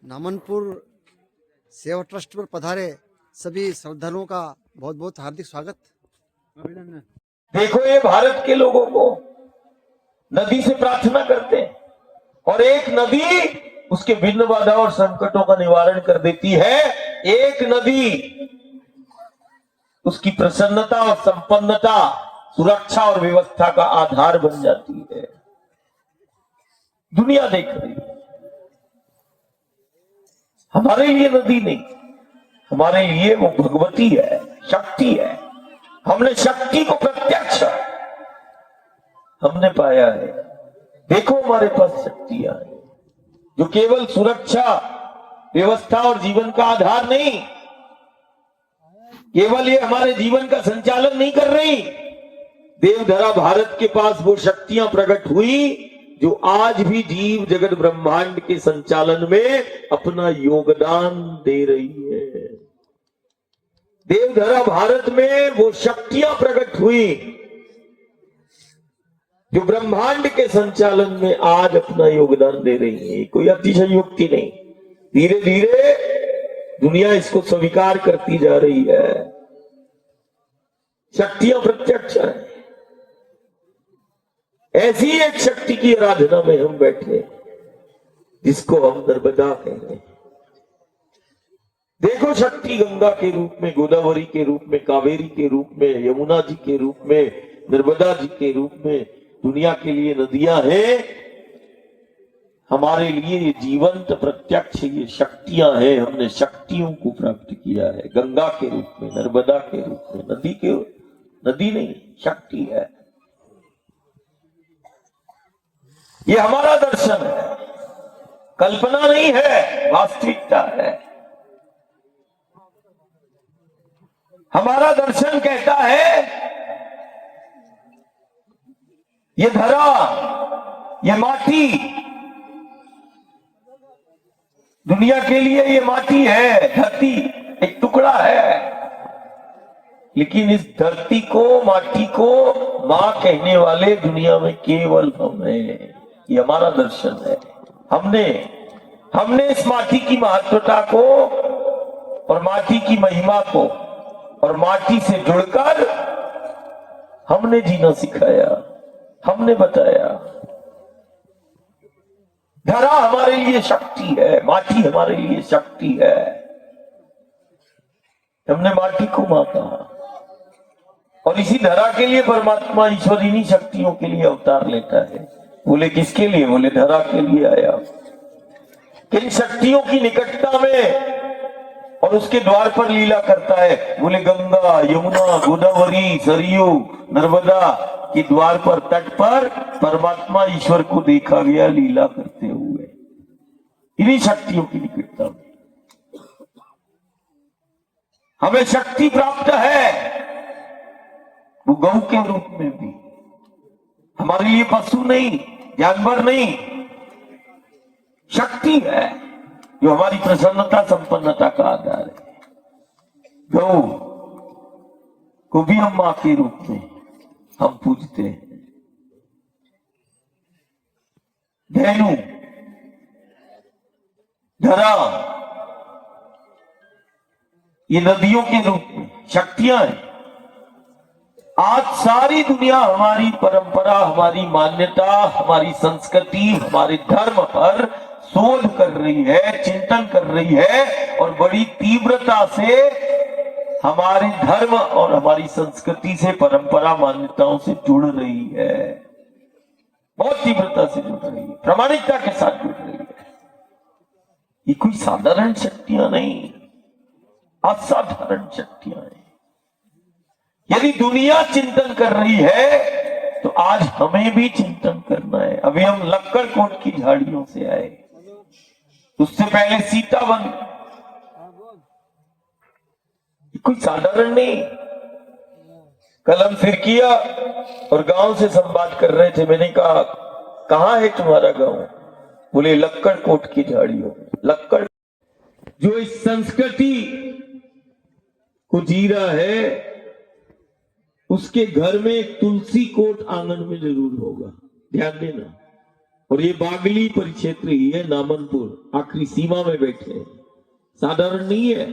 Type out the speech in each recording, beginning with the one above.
नामनपुर सेवा ट्रस्ट पर पधारे सभी श्रद्धालुओं का बहुत बहुत हार्दिक स्वागत, अभिनंदन। देखो, ये भारत के लोगों को नदी से प्रार्थना करते हैं और एक नदी उसके विघ्न बाधा और संकटों का निवारण कर देती है। एक नदी उसकी प्रसन्नता और संपन्नता, सुरक्षा और व्यवस्था का आधार बन जाती है। दुनिया देख रही है। हमारे लिए नदी नहीं, हमारे लिए वो भगवती है, शक्ति है। हमने शक्ति को प्रत्यक्ष हमने पाया है। देखो, हमारे पास शक्तियां हैं जो केवल सुरक्षा, व्यवस्था और जीवन का आधार नहीं, केवल ये हमारे जीवन का संचालन नहीं कर रही। देवधरा भारत के पास वो शक्तियां प्रकट हुई जो आज भी जीव जगत ब्रह्मांड के संचालन में अपना योगदान दे रही है। देवधरा भारत में वो शक्तियां प्रकट हुई जो ब्रह्मांड के संचालन में आज अपना योगदान दे रही है। कोई अतिशयोक्ति नहीं, धीरे धीरे दुनिया इसको स्वीकार करती जा रही है। शक्तियां प्रत्यक्ष है। ऐसी एक शक्ति की आराधना में हम बैठे जिसको हम नर्मदा कहते हैं। देखो, शक्ति गंगा के रूप में, गोदावरी के रूप में, कावेरी के रूप में, यमुना जी के रूप में, नर्मदा जी के रूप में दुनिया के लिए नदियां हैं। हमारे लिए ये जीवंत प्रत्यक्ष ये शक्तियां हैं। हमने शक्तियों को प्राप्त किया है गंगा के रूप में, नर्मदा के रूप में। नदी नहीं, शक्ति है। ये हमारा दर्शन है, कल्पना नहीं है, वास्तविकता है। हमारा दर्शन कहता है ये धरा, ये माटी, दुनिया के लिए ये माटी है, धरती एक टुकड़ा है, लेकिन इस धरती को, माटी को मां कहने वाले दुनिया में केवल हम हैं। ये हमारा दर्शन है। हमने इस माटी की महत्वता को और माटी की महिमा को और माटी से जुड़कर हमने जीना सिखाया, हमने बताया। धरा हमारे लिए शक्ति है, माटी हमारे लिए शक्ति है। हमने माटी को मां कहा और इसी धरा के लिए परमात्मा ईश्वर इन्हीं शक्तियों के लिए अवतार लेता है। बोले किसके लिए? बोले धरा के लिए आया। किन शक्तियों की निकटता में और उसके द्वार पर लीला करता है? बोले गंगा, यमुना, गोदावरी, सरयू, नर्मदा के द्वार पर, तट पर परमात्मा ईश्वर को देखा गया लीला करते हुए। इन्हीं शक्तियों की निकटता में हमें शक्ति प्राप्त है, वो गौ के रूप में भी। हमारे लिए पशु नहीं, जानवर नहीं, शक्ति है जो हमारी प्रसन्नता, संपन्नता का आधार है। गौ को भी हम मां के रूप में हम पूजते हैं। धेनु, धरा, ये नदियों के रूप में शक्तियां हैं। आज सारी दुनिया हमारी परंपरा, हमारी मान्यता, हमारी संस्कृति, हमारे धर्म पर शोध कर रही है, चिंतन कर रही है और बड़ी तीव्रता से हमारे धर्म और हमारी संस्कृति से, परंपरा, मान्यताओं से जुड़ रही है। बहुत तीव्रता से जुड़ रही है, प्रामाणिकता के साथ जुड़ रही है। ये कोई साधारण शक्तियां नहीं, असाधारण शक्तियां हैं। यदि दुनिया चिंतन कर रही है तो आज हमें भी चिंतन करना है। अभी हम लक्कड़कोट की झाड़ियों से आए, उससे पहले सीतावन। कोई साधारण नहीं। कल हम फिर किया और गांव से संवाद कर रहे थे। मैंने कहा कहां है तुम्हारा गांव? बोले लक्कड़कोट की झाड़ियों में। लक्कड़ जो इस संस्कृति को जी रहा है उसके घर में एक तुलसी कोट आंगन में जरूर होगा। ध्यान देना, और ये बागली परिक्षेत्र ही है, नामनपुर आखिरी सीमा में बैठे हैं। साधारण नहीं है।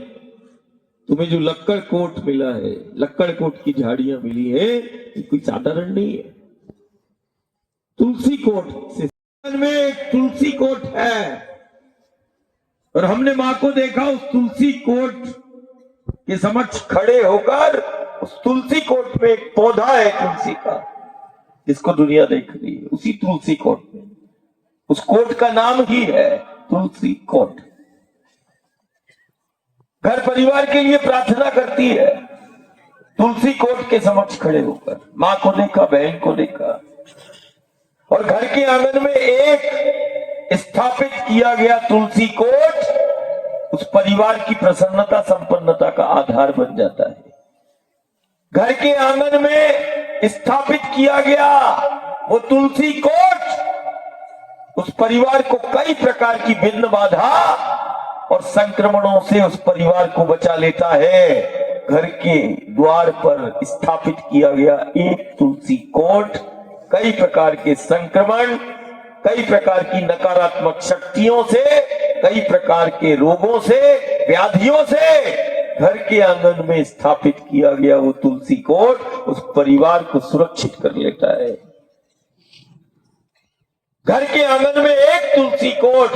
तुम्हें जो लक्कड़ कोट मिला है, लक्कड़ कोट की झाड़ियां मिली है, ये कोई साधारण नहीं है। तुलसी कोट से में एक तुलसी कोट है, और हमने मां को देखा उस तुलसी कोट के समक्ष खड़े होकर। उस तुलसी कोट में एक पौधा है तुलसी का, जिसको दुनिया देख रही है। उसी तुलसी कोट में, उस कोट का नाम ही है तुलसी कोट। घर परिवार के लिए प्रार्थना करती है तुलसी कोट के समक्ष खड़े होकर। मां को देखा, बहन को देखा, और घर के आंगन में एक स्थापित किया गया तुलसी कोट उस परिवार की प्रसन्नता संपन्नता का आधार बन जाता है। घर के आंगन में स्थापित किया गया वो तुलसी कोट उस परिवार को कई प्रकार की विघ्न बाधा और संक्रमणों से उस परिवार को बचा लेता है। घर के द्वार पर स्थापित किया गया एक तुलसी कोट कई प्रकार के संक्रमण, कई प्रकार की नकारात्मक शक्तियों से, कई प्रकार के रोगों से, व्याधियों से घर के आंगन में स्थापित किया गया वो तुलसी कोट उस परिवार को सुरक्षित कर लेता है। घर के आंगन में एक तुलसी कोट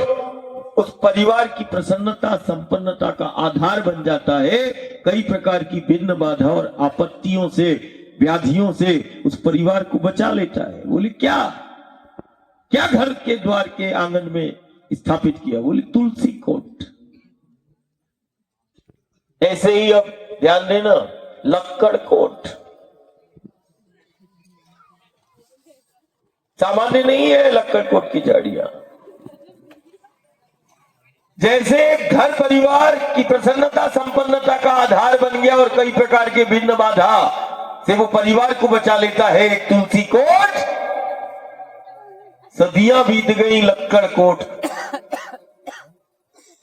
उस परिवार की प्रसन्नता संपन्नता का आधार बन जाता है। कई प्रकार की विघ्न बाधा और आपत्तियों से, व्याधियों से उस परिवार को बचा लेता है। बोले क्या क्या घर के द्वार के आंगन में स्थापित किया? बोले तुलसी कोट। ऐसे ही अब ध्यान देना, लक्कड़ कोट सामान्य नहीं है। लक्कड़ कोट की झाड़ियां जैसे घर परिवार की प्रसन्नता संपन्नता का आधार बन गया और कई प्रकार के विघ्न बाधा से वो परिवार को बचा लेता है एक तुलसी कोट। सदियां बीत गई, लक्कड़ कोट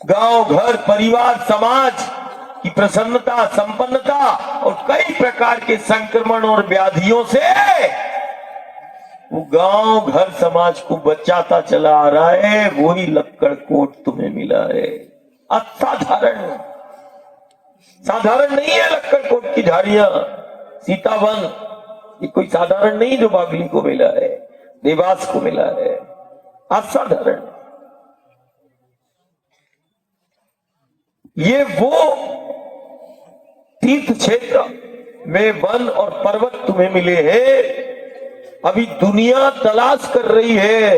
गांव, घर, परिवार, समाज की प्रसन्नता संपन्नता और कई प्रकार के संक्रमण और व्याधियों से वो गांव, घर, समाज को बचाता चला आ रहा है। वही लक्कड़ कोट तुम्हें मिला है। असाधारण, साधारण नहीं है लक्कड़ कोट की झाड़ियां। सीतावन ये कोई साधारण नहीं जो बागली को मिला है, देवास को मिला है। असाधारण। ये वो तीर्थ क्षेत्र में वन और पर्वत तुम्हें मिले हैं। अभी दुनिया तलाश कर रही है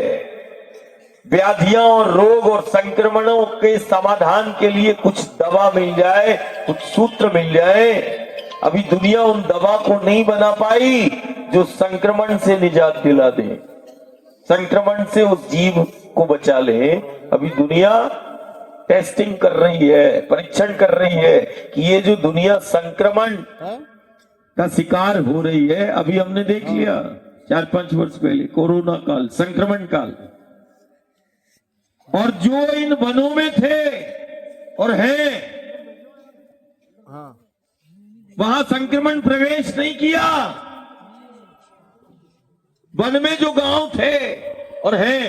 व्याधियां और रोग और संक्रमणों के समाधान के लिए कुछ दवा मिल जाए, कुछ सूत्र मिल जाए। अभी दुनिया उन दवा को नहीं बना पाई जो संक्रमण से निजात दिला दे, संक्रमण से उस जीव को बचा ले। अभी दुनिया टेस्टिंग कर रही है, परीक्षण कर रही है कि ये जो दुनिया संक्रमण का शिकार हो रही है, अभी हमने देख लिया 4-5 वर्ष पहले कोरोना काल, संक्रमण काल, और जो इन वनों में थे और हैं, वहां संक्रमण प्रवेश नहीं किया। वन में जो गांव थे और हैं,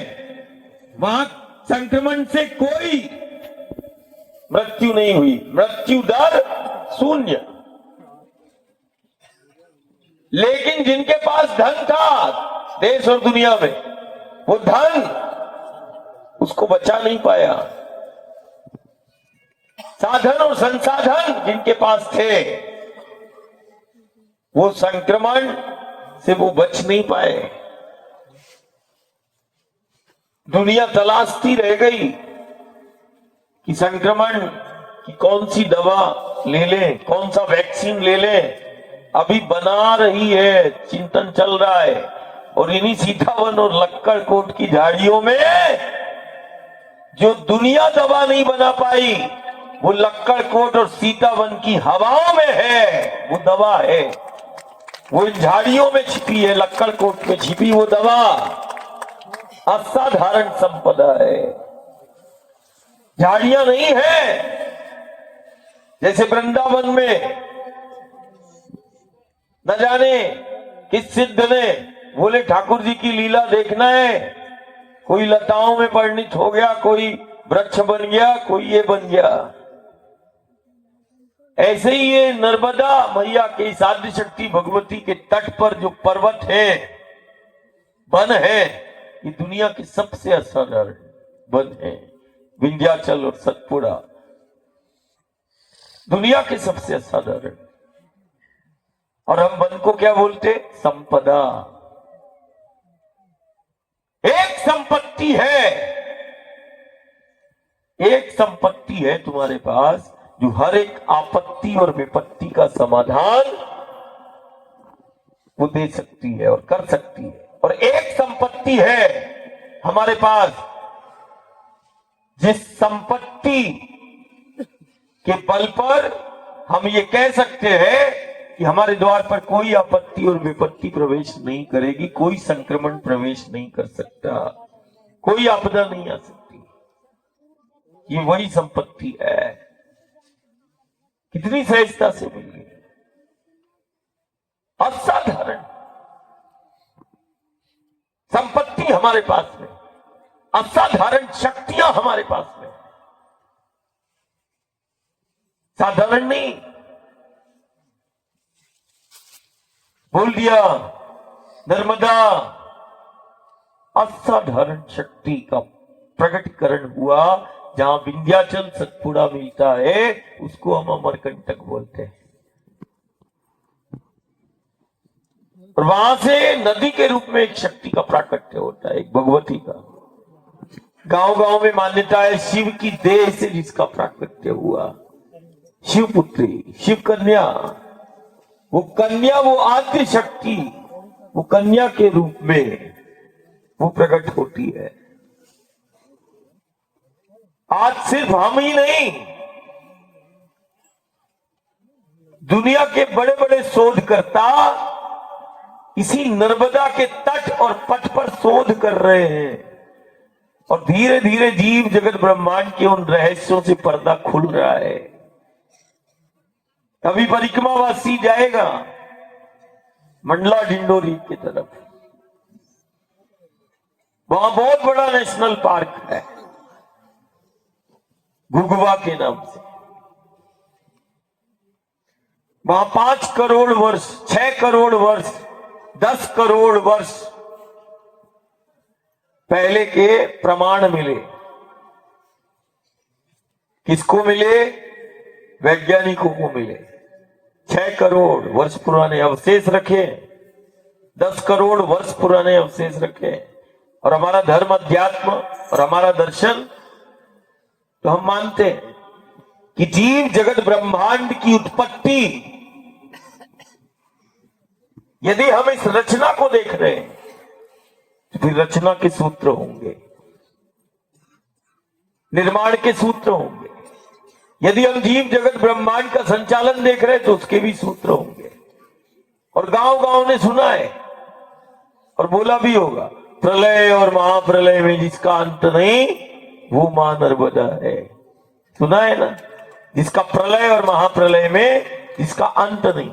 वहां संक्रमण से कोई मृत्यु नहीं हुई, मृत्यु दर 0। लेकिन जिनके पास धन था देश और दुनिया में, वो धन उसको बचा नहीं पाया। साधन और संसाधन जिनके पास थे, वो संक्रमण से वो बच नहीं पाए। दुनिया तलाशती रह गई कि संक्रमण की कौन सी दवा ले लें, कौन सा वैक्सीन ले लें। अभी बना रही है, चिंतन चल रहा है। और इन्हीं सीतावन और लक्कड़ कोट की झाड़ियों में जो दुनिया दवा नहीं बना पाई, वो लक्कड़ कोट और सीतावन की हवाओं में है, वो दवा है। वो इन झाड़ियों में छिपी है, लक्कड़ कोट में छिपी वो दवा असाधारण संपदा है। झाड़ियां नहीं है जैसे वृंदावन में न जाने किस सिद्ध ने बोले ठाकुर जी की लीला देखना है, कोई लताओं में परिणित हो गया, कोई वृक्ष बन गया, कोई ये बन गया। ऐसे ही ये नर्मदा मैया के इस आद्य शक्ति भगवती के तट पर जो पर्वत है, वन है, ये दुनिया के सबसे असाधारण वन है। विंध्याचल और सतपुड़ा दुनिया के सबसे असाधारण। और हम वन को क्या बोलते? संपदा। एक संपत्ति है, एक संपत्ति है तुम्हारे पास जो हर एक आपत्ति और विपत्ति का समाधान वो दे सकती है और कर सकती है। और एक संपत्ति है हमारे पास जिस संपत्ति के बल पर हम ये कह सकते हैं कि हमारे द्वार पर कोई आपत्ति और विपत्ति प्रवेश नहीं करेगी, कोई संक्रमण प्रवेश नहीं कर सकता, कोई आपदा नहीं आ सकती। ये वही संपत्ति है। कितनी सहजता से मिली, असाधारण संपत्ति हमारे पास में, असाधारण शक्तियां हमारे पास में, साधारण नहीं। बोल दिया नर्मदा, असाधारण शक्ति का प्रकटीकरण हुआ। जहां विंध्याचल सतपुड़ा मिलता है उसको हम अमरकंटक बोलते हैं। और वहां से नदी के रूप में एक शक्ति का प्राकट्य होता है, एक भगवती का। गांव गांव में मान्यता है शिव की देह से जिसका प्राकट्य हुआ, शिवपुत्री, शिव कन्या। वो कन्या, वो आद्य शक्ति, वो कन्या के रूप में वो प्रकट होती है। आज सिर्फ हम ही नहीं, दुनिया के बड़े बड़े शोधकर्ता इसी नर्मदा के तट और पथ पर शोध कर रहे हैं। और धीरे धीरे जीव जगत ब्रह्मांड के उन रहस्यों से पर्दा खुल रहा है। अभी परिक्रमावासी जाएगा मंडला डिंडोरी की तरफ, वहां बहुत बड़ा नेशनल पार्क है घुघुवा के नाम से। वहां 5 करोड़ वर्ष, 6 करोड़ वर्ष, 10 करोड़ वर्ष पहले के प्रमाण मिले। किसको मिले? वैज्ञानिकों को मिले। 6 करोड़ वर्ष पुराने अवशेष रखे, 10 करोड़ वर्ष पुराने अवशेष रखे। और हमारा धर्म, अध्यात्म और हमारा दर्शन तो हम मानते हैं कि जीव जगत ब्रह्मांड की उत्पत्ति, यदि हम इस रचना को देख रहे हैं तो फिर रचना के सूत्र होंगे, निर्माण के सूत्र होंगे। यदि हम जीव जगत ब्रह्मांड का संचालन देख रहे हैं तो उसके भी सूत्र होंगे। और गांव गांव ने सुना है और बोला भी होगा, प्रलय और महाप्रलय में जिसका अंत नहीं वो मां नर्मदा है। सुना है ना? जिसका प्रलय और महाप्रलय में जिसका अंत नहीं।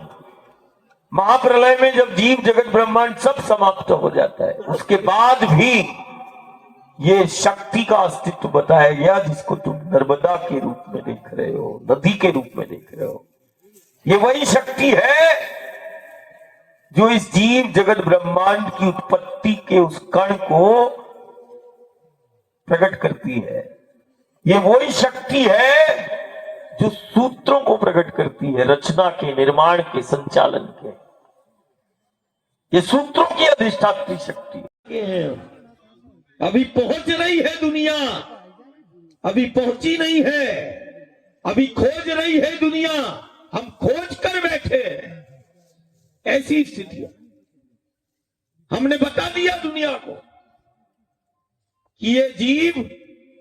महाप्रलय में जब जीव जगत ब्रह्मांड सब समाप्त हो जाता है, उसके बाद भी ये शक्ति का अस्तित्व बताया गया जिसको तुम नर्मदा के रूप में देख रहे हो, नदी के रूप में देख रहे हो। ये वही शक्ति है जो इस जीव जगत ब्रह्मांड की उत्पत्ति के उस कण को प्रकट करती है। ये वही शक्ति है जो सूत्रों को प्रकट करती है, रचना के, निर्माण के, संचालन के। ये सूत्रों की अधिष्ठात्री शक्ति है। अभी पहुंच रही है दुनिया, अभी पहुंची नहीं है, अभी खोज रही है दुनिया, हम खोज कर बैठे। ऐसी स्थिति हमने बता दिया दुनिया को कि ये जीव,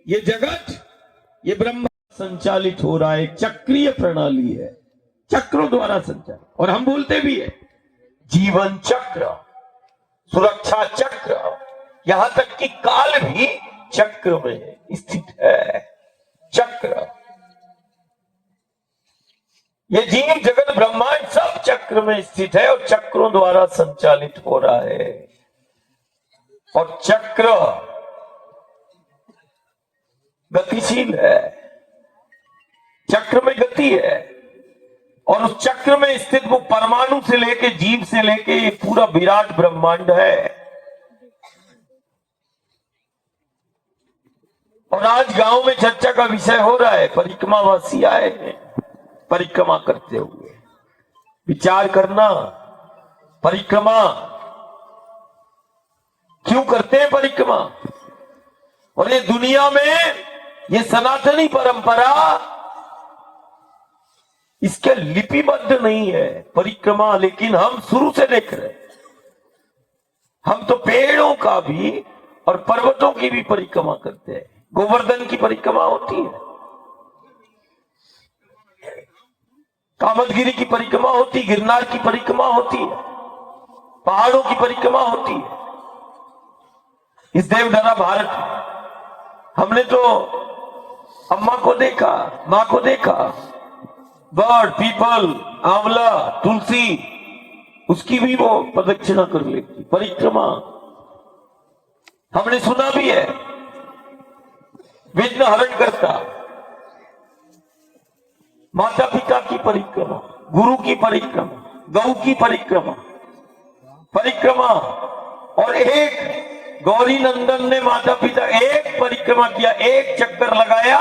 ये जगत, ये ब्रह्म संचालित हो रहा है, एक चक्रीय प्रणाली है, चक्रों द्वारा संचालित। और हम बोलते भी है जीवन चक्र, सुरक्षा चक्र, यहां तक कि काल भी चक्र में स्थित है। चक्र, ये जीव जगत ब्रह्मांड सब चक्र में स्थित है और चक्रों द्वारा संचालित हो रहा है। और चक्र गतिशील है, चक्र में गति है, और उस चक्र में स्थित वो परमाणु से लेके जीव से लेके ये पूरा विराट ब्रह्मांड है। और आज गांव में चर्चा का विषय हो रहा है, परिक्रमावासी आए हैं परिक्रमा करते हुए। विचार करना, परिक्रमा क्यों करते हैं परिक्रमा? और ये दुनिया में ये सनातनी परंपरा इसके लिपिबद्ध नहीं है परिक्रमा, लेकिन हम शुरू से देख रहे हैं। हम तो पेड़ों का भी और पर्वतों की भी परिक्रमा करते हैं। गोवर्धन की परिक्रमा होती है, कामदगिरी की परिक्रमा होती, गिरनार की परिक्रमा होती है, पहाड़ों की परिक्रमा होती है। इस देवधरा भारत में हमने तो अम्मा को देखा, मां को देखा, बर्ड, पीपल, आंवला, तुलसी, उसकी भी वो प्रदक्षिणा कर लेती, परिक्रमा। हमने सुना भी है, विघ्न हरण करता, माता पिता की परिक्रमा, गुरु की परिक्रमा, गौ की परिक्रमा, और एक गौरी नंदन ने माता पिता एक परिक्रमा किया, एक चक्कर लगाया,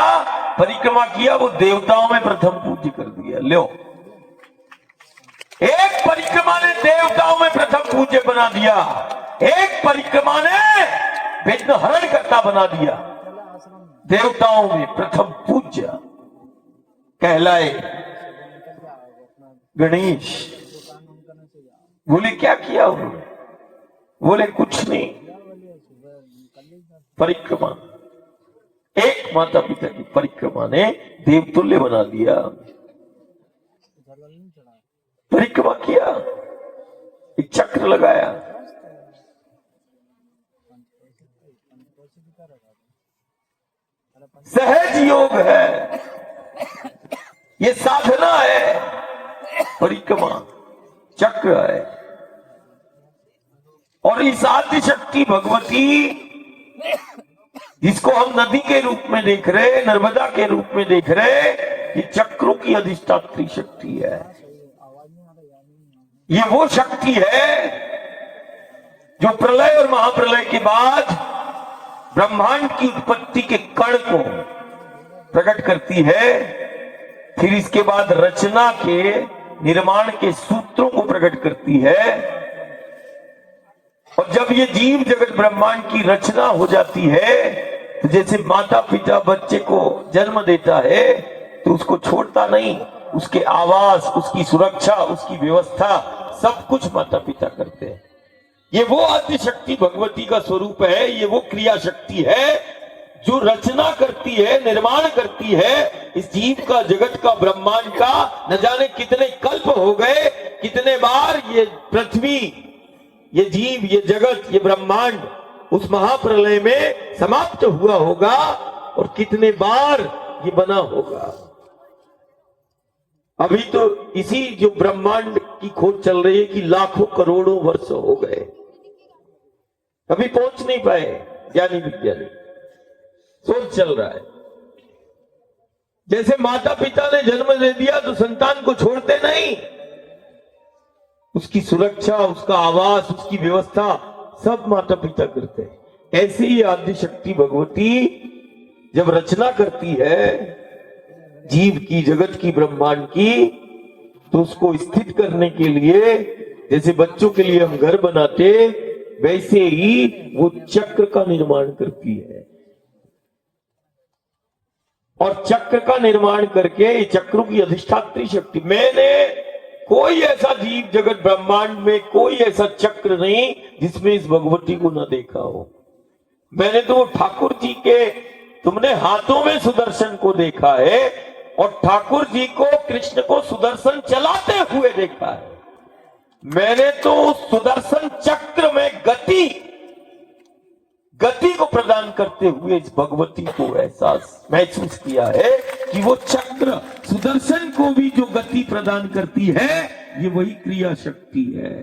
परिक्रमा किया, वो देवताओं में प्रथम पूज्य कर दिया। लो, एक परिक्रमा ने देवताओं में प्रथम पूज्य बना दिया, एक परिक्रमा ने विघ्न हरण करता बना दिया, देवताओं में प्रथम पूज्य कहलाए गणेश। बोले क्या किया उन्होंने? बोले कुछ नहीं, परिक्रमा, एक माता पिता की परिक्रमा ने देवतुल्य बना दिया। परिक्रमा किया, एक चक्र लगाया, सहज योग है, ये साधना है, परिक्रमा चक्र है। और इस आदि शक्ति भगवती जिसको हम नदी के रूप में देख रहे, नर्मदा के रूप में देख रहे, ये चक्रों की अधिष्ठात्री शक्ति है। ये वो शक्ति है जो प्रलय और महाप्रलय के बाद ब्रह्मांड की उत्पत्ति के कण को प्रकट करती है, फिर इसके बाद रचना के निर्माण के सूत्रों को प्रकट करती है। और जब ये जीव जगत ब्रह्मांड की रचना हो जाती है, तो जैसे माता पिता बच्चे को जन्म देता है तो उसको छोड़ता नहीं, उसके आवास, उसकी सुरक्षा, उसकी व्यवस्था सब कुछ माता पिता करते हैं। ये वो आदि शक्ति भगवती का स्वरूप है, ये वो क्रिया शक्ति है जो रचना करती है, निर्माण करती है इस जीव का, जगत का, ब्रह्मांड का। न जाने कितने कल्प हो गए, कितने बार ये पृथ्वी, ये जीव, ये जगत, ये ब्रह्मांड उस महाप्रलय में समाप्त हुआ होगा, और कितने बार ये बना होगा। अभी तो इसी जो ब्रह्मांड की खोज चल रही है कि लाखों करोड़ों वर्ष हो गए, अभी पहुंच नहीं पाए ज्ञानी विज्ञानी, सोच चल रहा है। जैसे माता पिता ने जन्म दे दिया तो संतान को छोड़ते नहीं, उसकी सुरक्षा, उसका आवास, उसकी व्यवस्था सब माता पिता करते हैं। ऐसे ही आदि शक्ति भगवती जब रचना करती है जीव की, जगत की, ब्रह्मांड की, तो उसको स्थित करने के लिए जैसे बच्चों के लिए हम घर बनाते, वैसे ही वो चक्र का निर्माण करती है। और चक्र का निर्माण करके ये चक्रों की अधिष्ठात्री शक्ति, मैंने कोई ऐसा जीव जगत ब्रह्मांड में कोई ऐसा चक्र नहीं जिसमें इस भगवती को न देखा हो। मैंने तो ठाकुर जी के, तुमने हाथों में सुदर्शन को देखा है, और ठाकुर जी को, कृष्ण को सुदर्शन चलाते हुए देखा है। मैंने तो सुदर्शन चक्र में गति को प्रदान करते हुए इस भगवती को एहसास महसूस किया है कि वो चक्र सुदर्शन को भी जो गति प्रदान करती है, ये वही क्रिया शक्ति है।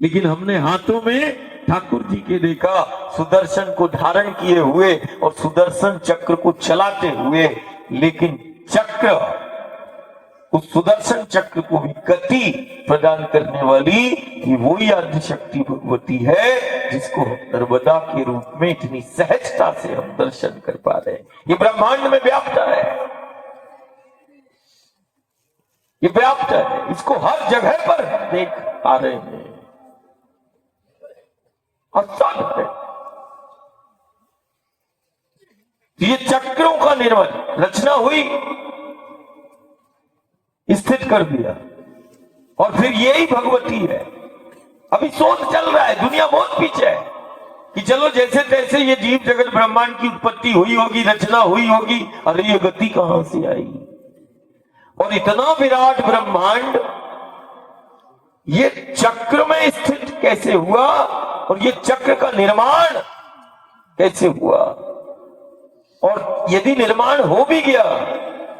लेकिन हमने हाथों में ठाकुर जी के देखा सुदर्शन को धारण किए हुए और सुदर्शन चक्र को चलाते हुए, लेकिन चक्र, उस सुदर्शन चक्र को भी गति प्रदान करने वाली ये वही आदि शक्ति भगवती है जिसको हम नर्मदा के रूप में इतनी सहजता से हम दर्शन कर पा रहे हैं। ये ब्रह्मांड में व्याप्त है, ये व्याप्त है, इसको हर जगह पर देख पा रहे हैं। आसान है। ये चक्रों का निर्माण रचना हुई, स्थित कर दिया, और फिर यही भगवती है। अभी शोध चल रहा है, दुनिया बहुत पीछे है कि चलो जैसे तैसे ये जीव जगत ब्रह्मांड की उत्पत्ति हुई होगी, रचना हुई होगी, अरे ये गति कहां से आई, और इतना विराट ब्रह्मांड ये चक्र में स्थित कैसे हुआ, और ये चक्र का निर्माण कैसे हुआ, और यदि निर्माण हो भी गया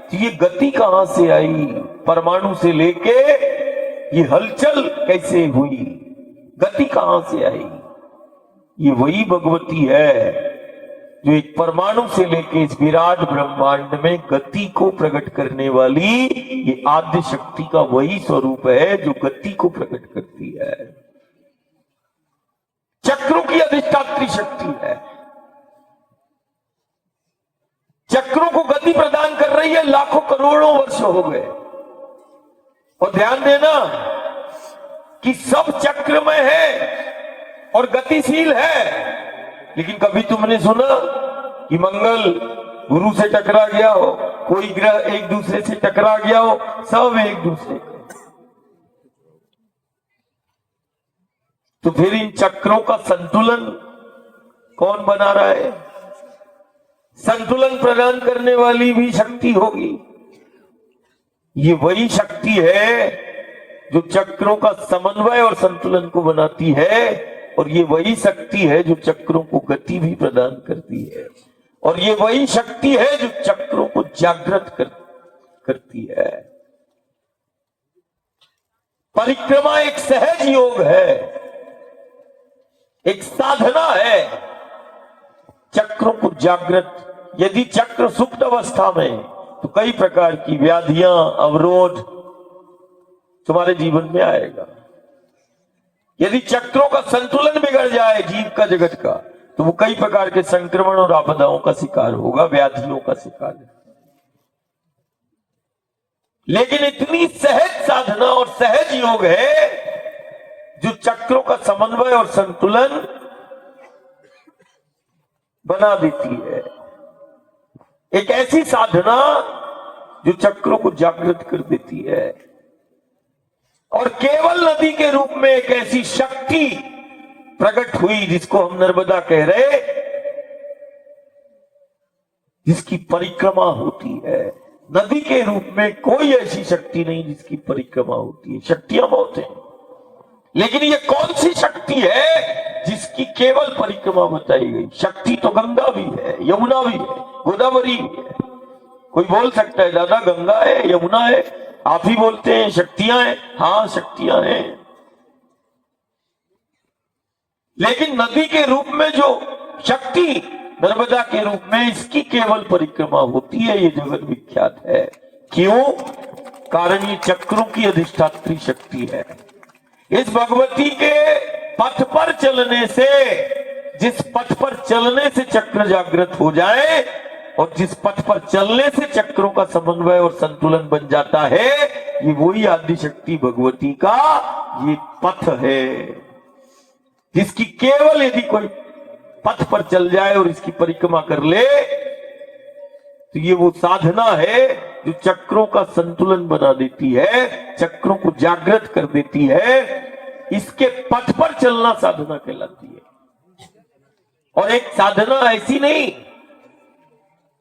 तो ये गति कहां से आई, परमाणु से लेके ये हलचल कैसे हुई, गति कहां से आई। ये वही भगवती है जो एक परमाणु से लेके इस विराट ब्रह्मांड में गति को प्रकट करने वाली ये आद्य शक्ति का वही स्वरूप है जो गति को प्रकट करती है। चक्रों की अधिष्ठात्री शक्ति है, चक्रों को गति प्रदान कर रही है, लाखों करोड़ों वर्ष हो गए। और ध्यान देना कि सब चक्र में है और गतिशील है, लेकिन कभी तुमने सुना कि मंगल गुरु से टकरा गया हो, कोई ग्रह एक दूसरे से टकरा गया हो, सब एक दूसरे का। तो फिर इन चक्रों का संतुलन कौन बना रहा है? संतुलन प्रदान करने वाली भी शक्ति होगी। ये वही शक्ति है जो चक्रों का समन्वय और संतुलन को बनाती है, और ये वही शक्ति है जो चक्रों को गति भी प्रदान करती है, और ये वही शक्ति है जो चक्रों को जागृत करती है। परिक्रमा एक सहज योग है, एक साधना है चक्रों को जागृत। यदि चक्र सुप्त अवस्था में तो कई प्रकार की व्याधियां, अवरोध तुम्हारे जीवन में आएगा। यदि चक्रों का संतुलन बिगड़ जाए जीव का, जगत का, तो वो कई प्रकार के संक्रमण और आपदाओं का शिकार होगा, व्याधियों का शिकार है। लेकिन इतनी सहज साधना और सहज योग है जो चक्रों का समन्वय और संतुलन बना देती है। एक ऐसी साधना जो चक्रों को जागृत कर देती है, और केवल नदी के रूप में एक ऐसी शक्ति प्रकट हुई जिसको हम नर्मदा कह रहे, जिसकी परिक्रमा होती है। नदी के रूप में कोई ऐसी शक्ति नहीं जिसकी परिक्रमा होती है। शक्तियां बहुत हैं, लेकिन ये कौन सी शक्ति है जिसकी केवल परिक्रमा बताई गई? शक्ति तो गंगा भी है, यमुना भी है, गोदावरी भी है। कोई बोल सकता है दादा गंगा है, यमुना है, आप ही बोलते हैं शक्तियां हैं। हाँ, शक्तियां हैं, लेकिन नदी के रूप में जो शक्ति नर्मदा के रूप में इसकी केवल परिक्रमा होती है, ये जगत विख्यात है। क्यों? कारण ये चक्रों की अधिष्ठात्री शक्ति है। इस भगवती के पथ पर चलने से, जिस पथ पर चलने से चक्र जागृत हो जाए, और जिस पथ पर चलने से चक्रों का समन्वय और संतुलन बन जाता है, ये वही आदि शक्ति भगवती का ये पथ है, जिसकी केवल यदि कोई पथ पर चल जाए और इसकी परिक्रमा कर ले, तो ये वो साधना है जो चक्रों का संतुलन बना देती है, चक्रों को जागृत कर देती है। इसके पथ पर चलना साधना कहलाती है। और एक साधना ऐसी नहीं,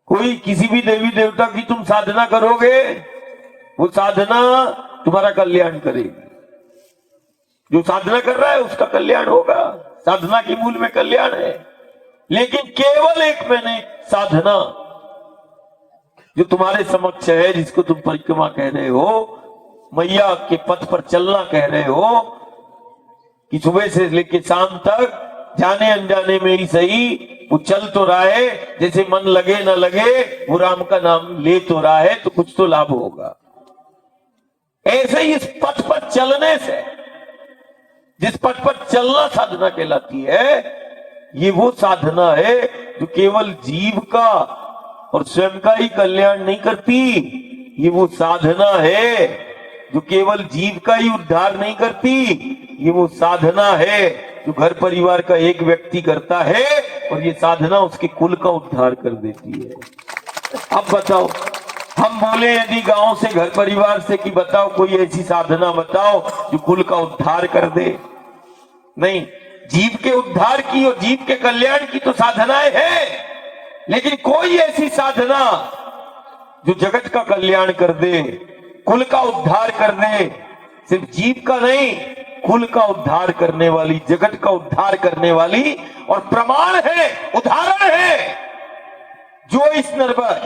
कोई किसी भी देवी देवता की तुम साधना करोगे, वो साधना तुम्हारा कल्याण करेगी। जो साधना कर रहा है उसका कल्याण होगा, साधना के मूल में कल्याण है। लेकिन केवल एक मैंने साधना जो तुम्हारे समक्ष है, जिसको तुम परिक्रमा कह रहे हो, मैया के पथ पर चलना कह रहे हो, कि सुबह से लेकर शाम तक जाने अनजाने में ही सही वो चल तो रहा है, जैसे मन लगे ना लगे वो राम का नाम ले तो रहा है, तो कुछ तो लाभ होगा। ऐसे ही इस पथ पर चलने से, जिस पथ पर चलना साधना कहलाती है, ये वो साधना है जो केवल जीव का और स्वयं का ही कल्याण नहीं करती। ये वो साधना है जो केवल जीव का ही उद्धार नहीं करती। ये वो साधना है जो घर परिवार का एक व्यक्ति करता है और ये साधना उसके कुल का उद्धार कर देती है। अब बताओ, हम बोले यदि गांव से, घर परिवार से कि बताओ कोई ऐसी साधना बताओ जो कुल का उद्धार कर दे। नहीं, जीव के उद्धार की और जीव के कल्याण की तो साधनाएं हैं, लेकिन कोई ऐसी साधना जो जगत का कल्याण कर दे, कुल का उद्धार कर दे, सिर्फ जीव का नहीं, कुल का उद्धार करने वाली, जगत का उद्धार करने वाली, और प्रमाण है, उदाहरण है, जो इस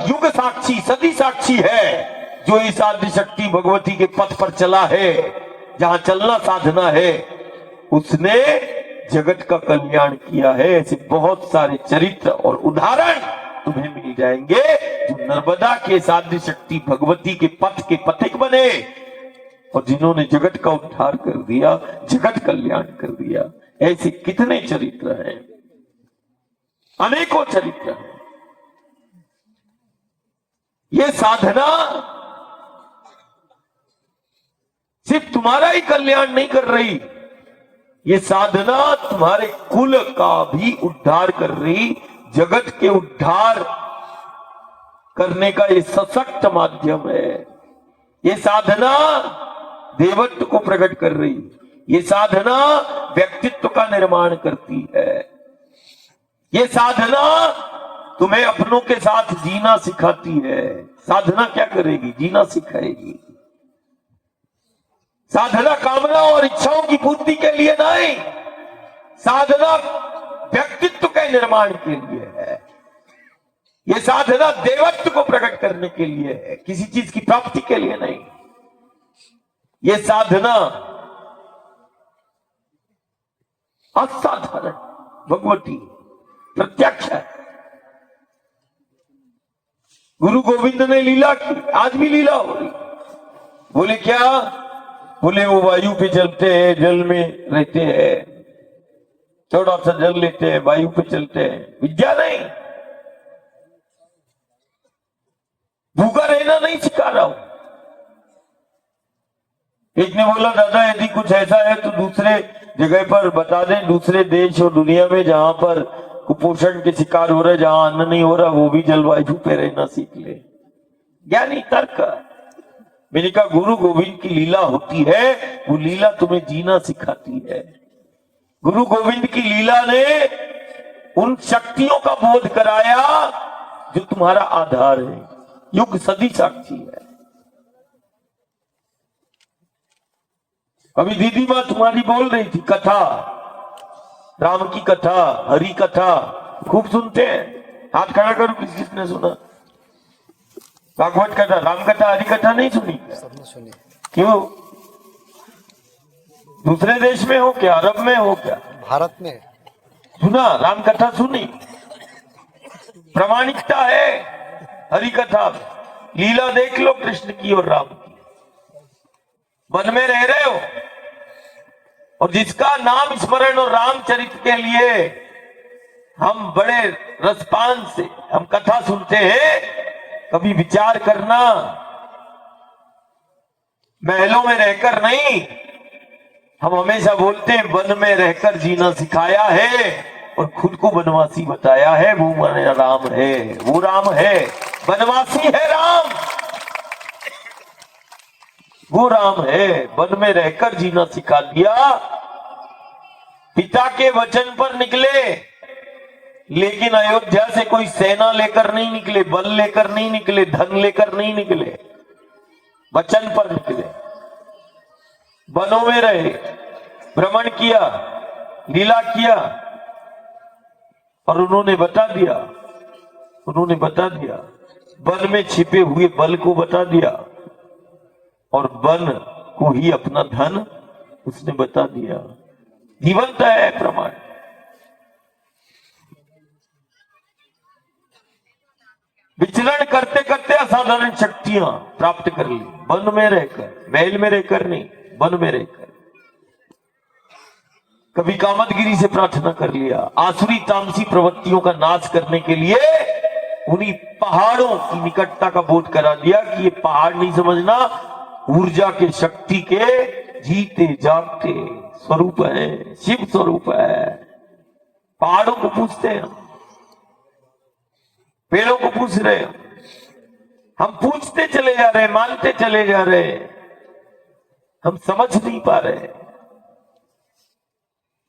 युग साक्षी, सदी साक्षी है, जो इस आदि शक्ति भगवती के पथ पर चला है, जहां चलना साधना है, उसने जगत का कल्याण किया है। ऐसे बहुत सारे चरित्र और उदाहरण तुम्हें मिल जाएंगे जो नर्मदा के साध्य शक्ति भगवती के पथ के पथिक बने और जिन्होंने जगत का उद्धार कर दिया, जगत कल्याण कर दिया। ऐसे कितने चरित्र हैं, अनेकों चरित्र हैं। ये साधना सिर्फ तुम्हारा ही कल्याण नहीं कर रही, ये साधना तुम्हारे कुल का भी उद्धार कर रही, जगत के उद्धार करने का ये सशक्त माध्यम है। ये साधना देवत्व को प्रकट कर रही, ये साधना व्यक्तित्व का निर्माण करती है। ये साधना तुम्हें अपनों के साथ जीना सिखाती है। साधना क्या करेगी? जीना सिखाएगी। साधना कामना और इच्छाओं की पूर्ति के लिए नहीं, साधना व्यक्तित्व के निर्माण के लिए है। यह साधना देवत्व को प्रकट करने के लिए है, किसी चीज की प्राप्ति के लिए नहीं। यह साधना असाधारण भगवती प्रत्यक्ष है। गुरु गोविंद ने लीला की, आज भी लीला हो रही। बोले क्या? बोले वो वायु पे चलते हैं, जल में रहते हैं, थोड़ा सा जल लेते हैं, वायु पे चलते हैं। विद्या नहीं, भूखा रहना नहीं सिखा रहा हूं। एक ने बोला दादा यदि कुछ ऐसा है तो दूसरे जगह पर बता दें, दूसरे देश और दुनिया में जहां पर कुपोषण के शिकार हो रहे, जहां अन्न नहीं हो रहा, वो भी जलवायु पे रहना सीख ले। ज्ञानी तर्क। मैंने कहा गुरु गोविंद की लीला होती है, वो लीला तुम्हें जीना सिखाती है। गुरु गोविंद की लीला ने उन शक्तियों का बोध कराया जो तुम्हारा आधार है, युग सदी साक्षी है। अभी दीदी मां तुम्हारी बोल रही थी कथा, राम की कथा, हरि कथा खूब सुनते हैं। हाथ खड़ा करो किसने सुना? भागवत कथा, राम कथा, हरि कथा नहीं सुनी? सबने सुनी। क्यों? दूसरे देश में हो क्या? अरब में हो क्या? भारत में सुना? राम कथा सुनी? प्रामाणिकता है हरि कथा। लीला देख लो कृष्ण की और राम की। वन में रह रहे हो और जिसका नाम स्मरण और रामचरित के लिए हम बड़े रसपान से हम कथा सुनते हैं, कभी विचार करना, महलों में रहकर नहीं, हम हमेशा बोलते हैं वन में रहकर जीना सिखाया है और खुद को वनवासी बताया है। वो मेरा राम है, वो राम है, वनवासी है राम, वो राम है। वन में रहकर जीना सिखा दिया। पिता के वचन पर निकले, लेकिन अयोध्या से कोई सेना लेकर नहीं निकले, बल लेकर नहीं निकले, धन लेकर नहीं निकले, वचन पर निकले। वनों में रहे, भ्रमण किया, लीला किया और उन्होंने बता दिया, वन में छिपे हुए बल को बता दिया और वन को ही अपना धन उसने बता दिया। जीवंत है प्रमाण। विचलन करते करते असाधारण शक्तियां प्राप्त कर ली, वन में रहकर, महल में रहकर नहीं, वन में रहकर। कभी कामतगिरी से प्रार्थना कर लिया, आसुरी तामसी प्रवृत्तियों का नाश करने के लिए उन्हीं पहाड़ों की निकटता का बोध करा दिया कि ये पहाड़ नहीं समझना, ऊर्जा के, शक्ति के जीते जागते स्वरूप है, शिव स्वरूप है। पहाड़ों को पूछते हैं, पेड़ों को पूछ रहे हैं, हम पूछते चले जा रहे हैं, मानते चले जा रहे हैं, हम समझ नहीं पा रहे हैं।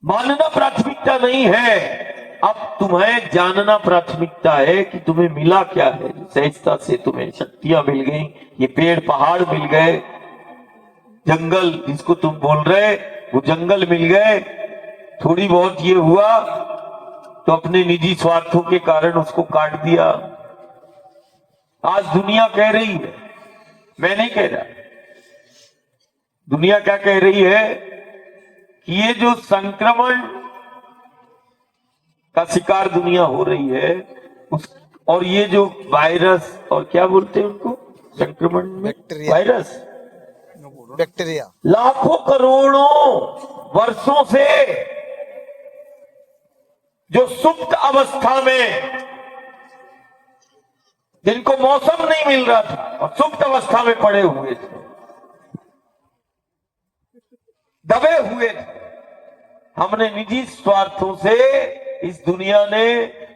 मानना प्राथमिकता नहीं है, अब तुम्हें जानना प्राथमिकता है कि तुम्हें मिला क्या है। सहजता से तुम्हें शक्तियां मिल गई, ये पेड़ पहाड़ मिल गए, जंगल जिसको तुम बोल रहे वो जंगल मिल गए। थोड़ी बहुत ये हुआ तो अपने निजी स्वार्थों के कारण उसको काट दिया। आज दुनिया कह रही है, मैं नहीं कह रहा, दुनिया क्या कह रही है कि ये जो संक्रमण का शिकार दुनिया हो रही है उस, और ये जो वायरस, और क्या बोलते हैं उनको, संक्रमण में वायरस, बैक्टीरिया, लाखों करोड़ों वर्षों से जो सुप्त अवस्था में, जिनको मौसम नहीं मिल रहा था और सुप्त अवस्था में पड़े हुए थे, दबे हुए थे, हमने निजी स्वार्थों से, इस दुनिया ने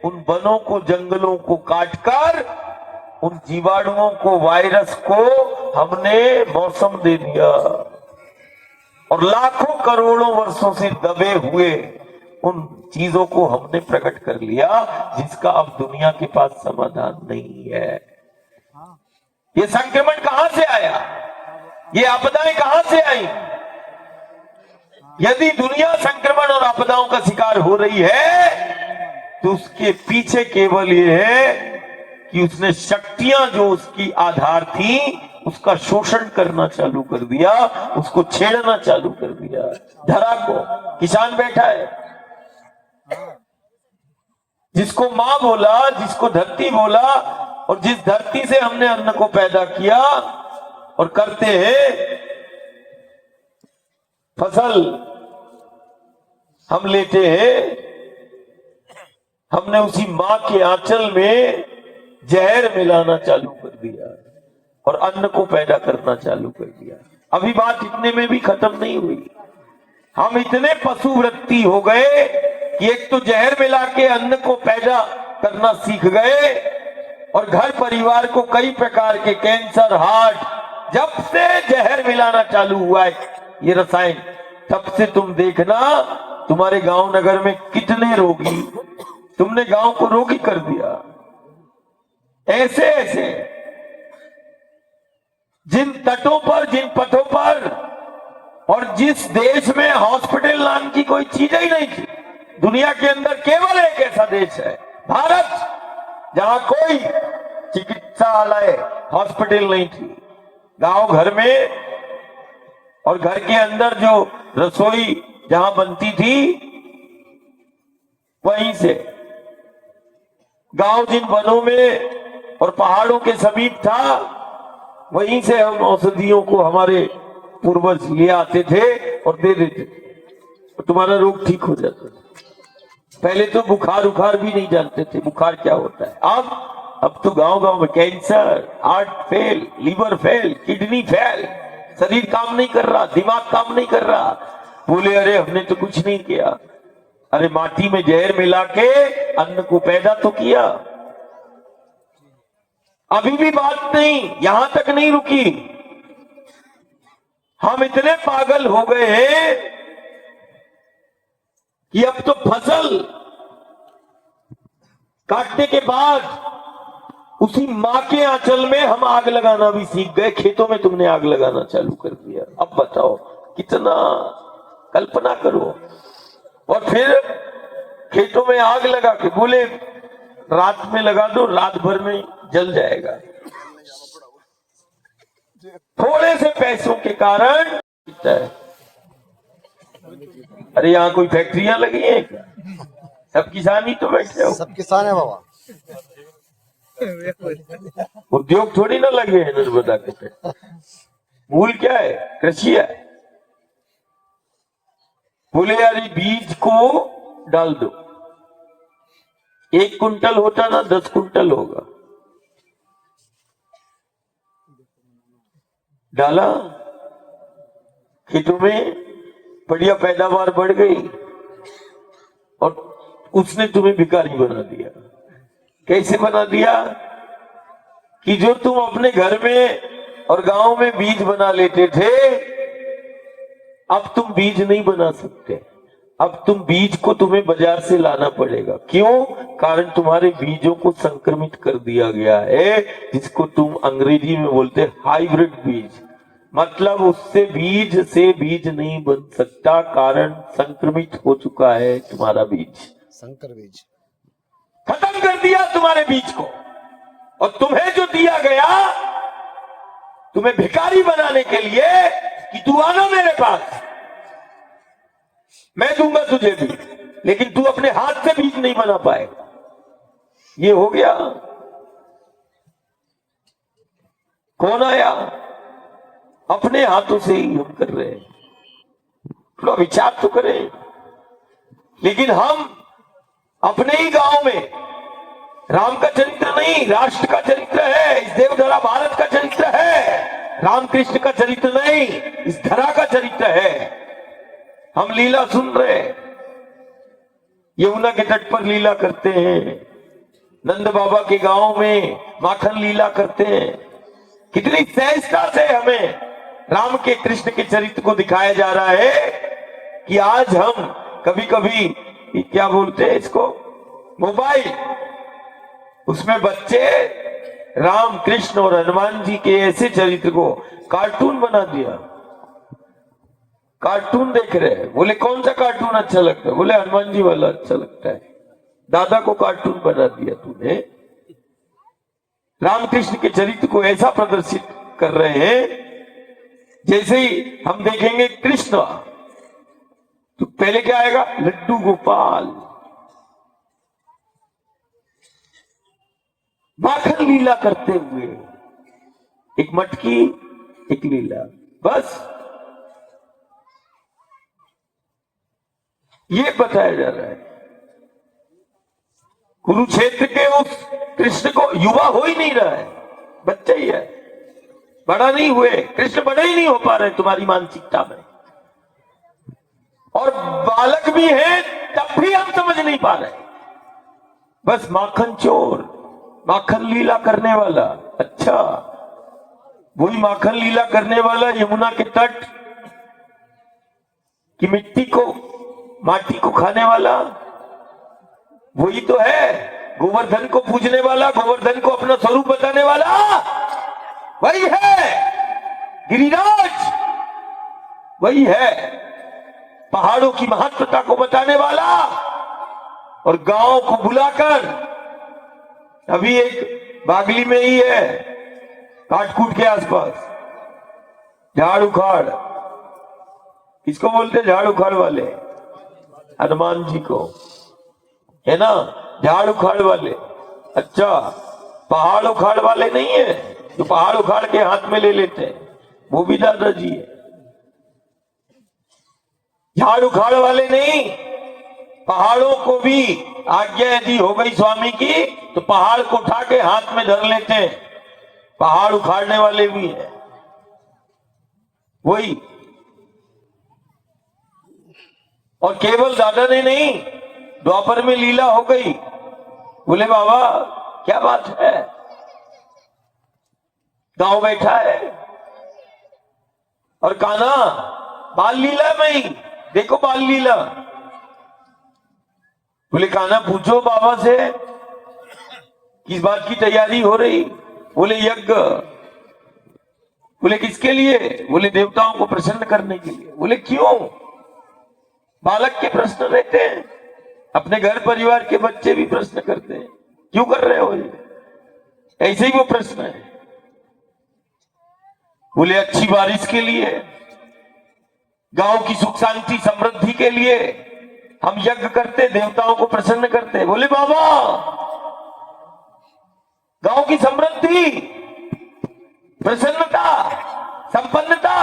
उन वनों को, जंगलों को काटकर उन जीवाणुओं को, वायरस को हमने मौसम दे दिया और लाखों करोड़ों वर्षों से दबे हुए उन चीजों को हमने प्रकट कर लिया, जिसका अब दुनिया के पास समाधान नहीं है। ये संक्रमण कहां से आया, ये आपदाएं कहां से आई? यदि दुनिया संक्रमण और आपदाओं का शिकार हो रही है तो उसके पीछे केवल ये है कि उसने शक्तियां जो उसकी आधार थी उसका शोषण करना चालू कर दिया, उसको छेड़ना चालू कर दिया। धरा को किसान बैठा है, जिसको मां बोला, जिसको धरती बोला, और जिस धरती से हमने अन्न को पैदा किया और करते हैं, फसल हम लेते हैं, हमने उसी मां के आंचल में जहर मिलाना चालू कर दिया और अन्न को पैदा करना चालू कर दिया। अभी बात इतने में भी खत्म नहीं हुई, हम इतने पशुवृत्ति हो गए कि एक तो जहर मिला के अन्न को पैदा करना सीख गए और घर परिवार को कई प्रकार के कैंसर, हार्ट, जब से जहर मिलाना चालू हुआ है ये रसायन, तब से तुम देखना तुम्हारे गांव नगर में कितने रोगी, तुमने गांव को रोगी कर दिया। ऐसे ऐसे जिन तटों पर, जिन पथों पर और जिस देश में हॉस्पिटल नाम की कोई चीज ही नहीं थी, दुनिया के अंदर केवल एक ऐसा देश है भारत, जहां कोई चिकित्सालय, हॉस्पिटल नहीं थी। गांव घर में और घर के अंदर जो रसोई जहां बनती थी, वहीं से गांव जिन वनों में और पहाड़ों के समीप था, वहीं से हम औषधियों को हमारे पूर्वज ले आते थे और दे देते थे, और तुम्हारा रोग ठीक हो जाता था। पहले तो बुखार उखार भी नहीं जानते थे, बुखार क्या होता है। अब तो गांव गांव में cancer, heart fail, liver fail, kidney fail, शरीर काम नहीं कर रहा, दिमाग काम नहीं कर रहा। बोले अरे हमने तो कुछ नहीं किया, अरे माटी में जहर मिला के अन्न को पैदा तो किया। अभी भी बात नहीं, यहां तक नहीं रुकी, हम इतने पागल हो गए हैं कि अब तो फसल काटने के बाद उसी मां के आंचल में हम आग लगाना भी सीख गए। खेतों में तुमने आग लगाना चालू कर दिया। अब बताओ कितना, कल्पना करो। और फिर खेतों में आग लगा के बोले रात में लगा दो, रात भर में जल जाएगा। थोड़े से पैसों के कारण। अरे यहाँ कोई फैक्ट्रियां लगी हैं क्या? सब किसान ही तो बैठे हो। सब किसान है बाबा। उद्योग थोड़ी ना लगे हैं नर्मदा के तट। मूल क्या है? कृषि है। बोले यार ये बीज को डाल दो, 1 कुंटल होता ना 10 कुंटल होगा। डाला, खेतों में बढ़िया पैदावार बढ़ गई और उसने तुम्हें भिखारी बना दिया। कैसे बना दिया? कि जो तुम अपने घर में और गांव में बीज बना लेते थे, अब तुम बीज नहीं बना सकते। अब तुम बीज को तुम्हें बाजार से लाना पड़ेगा। क्यों? कारण तुम्हारे बीजों को संक्रमित कर दिया गया है, जिसको तुम अंग्रेजी में बोलते हैं हाइब्रिड बीज। मतलब उससे बीज से बीज नहीं बन सकता, कारण संक्रमित हो चुका है तुम्हारा बीज। संकर बीज खत्म कर दिया तुम्हारे बीज को। और तुम्हें जो दिया गया, तुम्हें भिखारी बनाने के लिए कि तू आना मेरे पास, मैं दूंगा तुझे भी, लेकिन तू अपने हाथ से बीज नहीं बना पाएगा। ये हो गया। कौन आया? अपने हाथों से ही हम कर रहे हैं। थोड़ा विचार तो करें। लेकिन हम अपने ही गांव में, राम का चरित्र नहीं, राष्ट्र का चरित्र है, इस देवधरा भारत का चरित्र है, रामकृष्ण का चरित्र नहीं, इस धरा का चरित्र है। हम लीला सुन रहे, यमुना के तट पर लीला करते हैं, नंद बाबा के गांव में माखन लीला करते हैं। कितनी सहजता से हमें राम के, कृष्ण के चरित्र को दिखाया जा रहा है कि आज हम कभी कभी क्या बोलते हैं इसको, मोबाइल, उसमें बच्चे राम, कृष्ण और हनुमान जी के ऐसे चरित्र को कार्टून बना दिया। कार्टून देख रहे हैं। बोले कौन सा कार्टून अच्छा लगता है? बोले हनुमान जी वाला अच्छा लगता है। दादा को कार्टून बना दिया तूने। रामकृष्ण के चरित्र को ऐसा प्रदर्शित कर रहे हैं जैसे ही हम देखेंगे कृष्ण तो पहले क्या आएगा? लड्डू गोपाल। माखन लीला करते हुए, एक मटकी, एक लीला, बस ये बताया जा रहा है। कुरुक्षेत्र के उस कृष्ण को युवा हो ही नहीं रहा है, बच्चा ही है, बड़ा नहीं हुए। कृष्ण बड़े ही नहीं हो पा रहे तुम्हारी मानसिकता में, और बालक भी है तब भी हम समझ नहीं पा रहे। बस माखन चोर, माखन लीला करने वाला। अच्छा, वही माखन लीला करने वाला यमुना के तट की मिट्टी को, माटी को खाने वाला वही तो है। गोवर्धन को पूजने वाला, गोवर्धन को अपना स्वरूप बताने वाला वही है। गिरिराज वही है। पहाड़ों की महत्वता को बताने वाला, और गांव को बुलाकर, अभी एक बागली में ही है, काटकूट के आसपास, झाड़ उखाड़, किसको बोलते? झाड़ उखाड़ वाले, हनुमान जी को, है ना, झाड़ उखाड़ वाले। अच्छा, पहाड़ उखाड़ वाले नहीं है जो पहाड़ उखाड़ के हाथ में ले लेते हैं, वो भी दादाजी है। झाड़ उखाड़ वाले नहीं, पहाड़ों को भी आज्ञा यदि हो गई स्वामी की तो पहाड़ को उठा के हाथ में धर लेते हैं, पहाड़ उखाड़ने वाले भी है वही। और केवल दादा ने नहीं, द्वापर में लीला हो गई। बोले बाबा क्या बात है, गांव बैठा है और कान्हा बाल लीला में ही, देखो बाल लीला। बोले कान्हा पूछो बाबा से किस बात की तैयारी हो रही? बोले यज्ञ। बोले किसके लिए? बोले देवताओं को प्रसन्न करने के लिए। बोले क्यों? बालक के प्रश्न रहते हैं, अपने घर परिवार के बच्चे भी प्रश्न करते हैं, क्यों कर रहे हो ये? ऐसे ही वो प्रश्न है। बोले अच्छी बारिश के लिए, गांव की सुख शांति समृद्धि के लिए हम यज्ञ करते, देवताओं को प्रसन्न करते। बोले बाबा गांव की समृद्धि, प्रसन्नता, संपन्नता,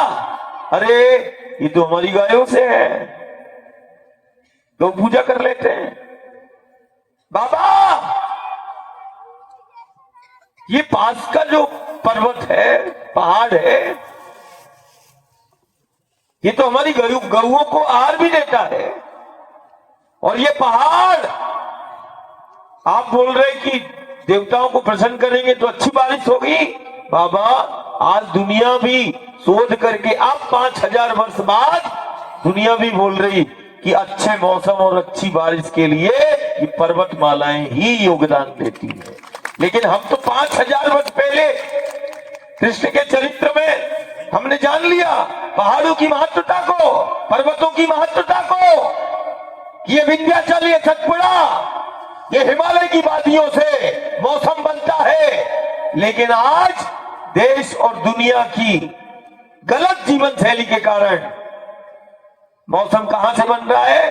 अरे ये तो हमारी गायों से है। लोग पूजा कर लेते हैं। बाबा, ये पास का जो पर्वत है, पहाड़ है, ये तो हमारी गऊओं को आहार भी देता है। और ये पहाड़, आप बोल रहे कि देवताओं को प्रसन्न करेंगे तो अच्छी बारिश होगी। बाबा, आज दुनिया भी शोध करके अब 5000 वर्ष बाद दुनिया भी बोल रही कि अच्छे मौसम और अच्छी बारिश के लिए ये पर्वतमालाएं ही योगदान देती है। लेकिन हम तो 5000 वर्ष पहले कृष्ण के चरित्र में हमने जान लिया पहाड़ों की महत्वता को, पर्वतों की महत्वता को। ये विंध्याचल, ये सतपुड़ा, ये हिमालय की वादियों से मौसम बनता है। लेकिन आज देश और दुनिया की गलत जीवन शैली के कारण मौसम कहां से बन रहा है?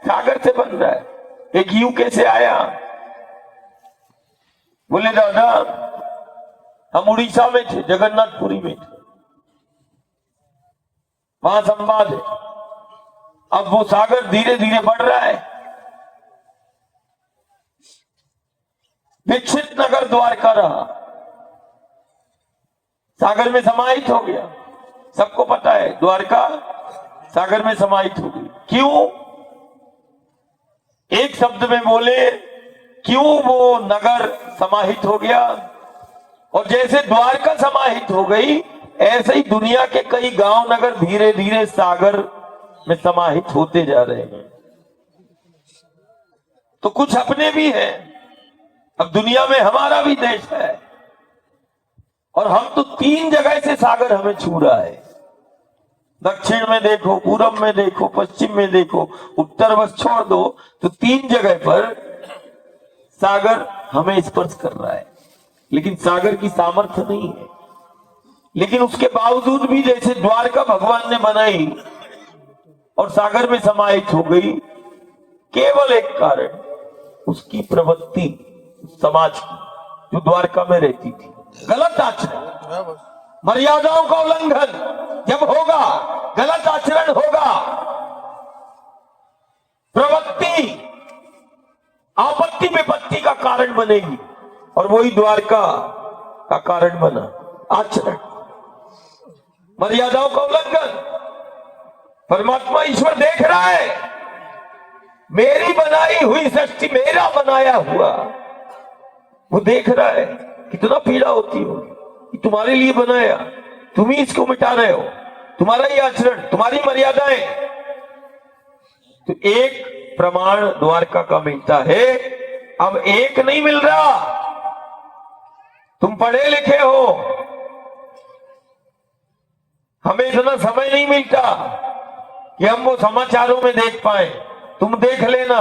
सागर से बन रहा है। एक यूके से आया, बोले दादा हम उड़ीसा में थे, जगन्नाथपुरी में थे, वहां संवाद है। अब वो सागर धीरे धीरे बढ़ रहा है। विकसित नगर द्वारका रहा, सागर में समाहित हो गया। सबको पता है द्वारका सागर में समाहित हो गई। क्यों? एक शब्द में बोले, क्यों वो नगर समाहित हो गया? और जैसे द्वारका समाहित हो गई, ऐसे ही दुनिया के कई गांव नगर धीरे धीरे सागर में समाहित होते जा रहे हैं। तो कुछ अपने भी हैं। अब दुनिया में हमारा भी देश है और हम तो 3 जगह से सागर हमें छू रहा है। दक्षिण में देखो, पूरब में देखो, पश्चिम में देखो, उत्तर बस छोड़ दो तो 3 जगह पर सागर हमें स्पर्श कर रहा है। लेकिन सागर की सामर्थ्य नहीं है। लेकिन उसके बावजूद भी जैसे द्वारका भगवान ने बनाई और सागर में समाहित हो गई, केवल एक कारण, उसकी प्रवृत्ति समाज की जो द्वारका में रहती थी, गलत आचरण, मर्यादाओं का उल्लंघन जब होगा, गलत आचरण होगा, प्रवृत्ति आपत्ति विपत्ति का कारण बनेगी। और वही द्वारका का कारण बना आचरण, मर्यादाओं का उल्लंघन। परमात्मा ईश्वर देख रहा है, मेरी बनाई हुई सृष्टि, मेरा बनाया हुआ, वो देख रहा है कितना पीड़ा होती हो कि तुम्हारे लिए बनाया, तुम ही इसको मिटा रहे हो, तुम्हारा ही आचरण, तुम्हारी मर्यादाएं। तो एक प्रमाण द्वारका का मिलता है। अब एक नहीं मिल रहा। तुम पढ़े लिखे हो, हमें इतना समय नहीं मिलता कि हम वो समाचारों में देख पाए। तुम देख लेना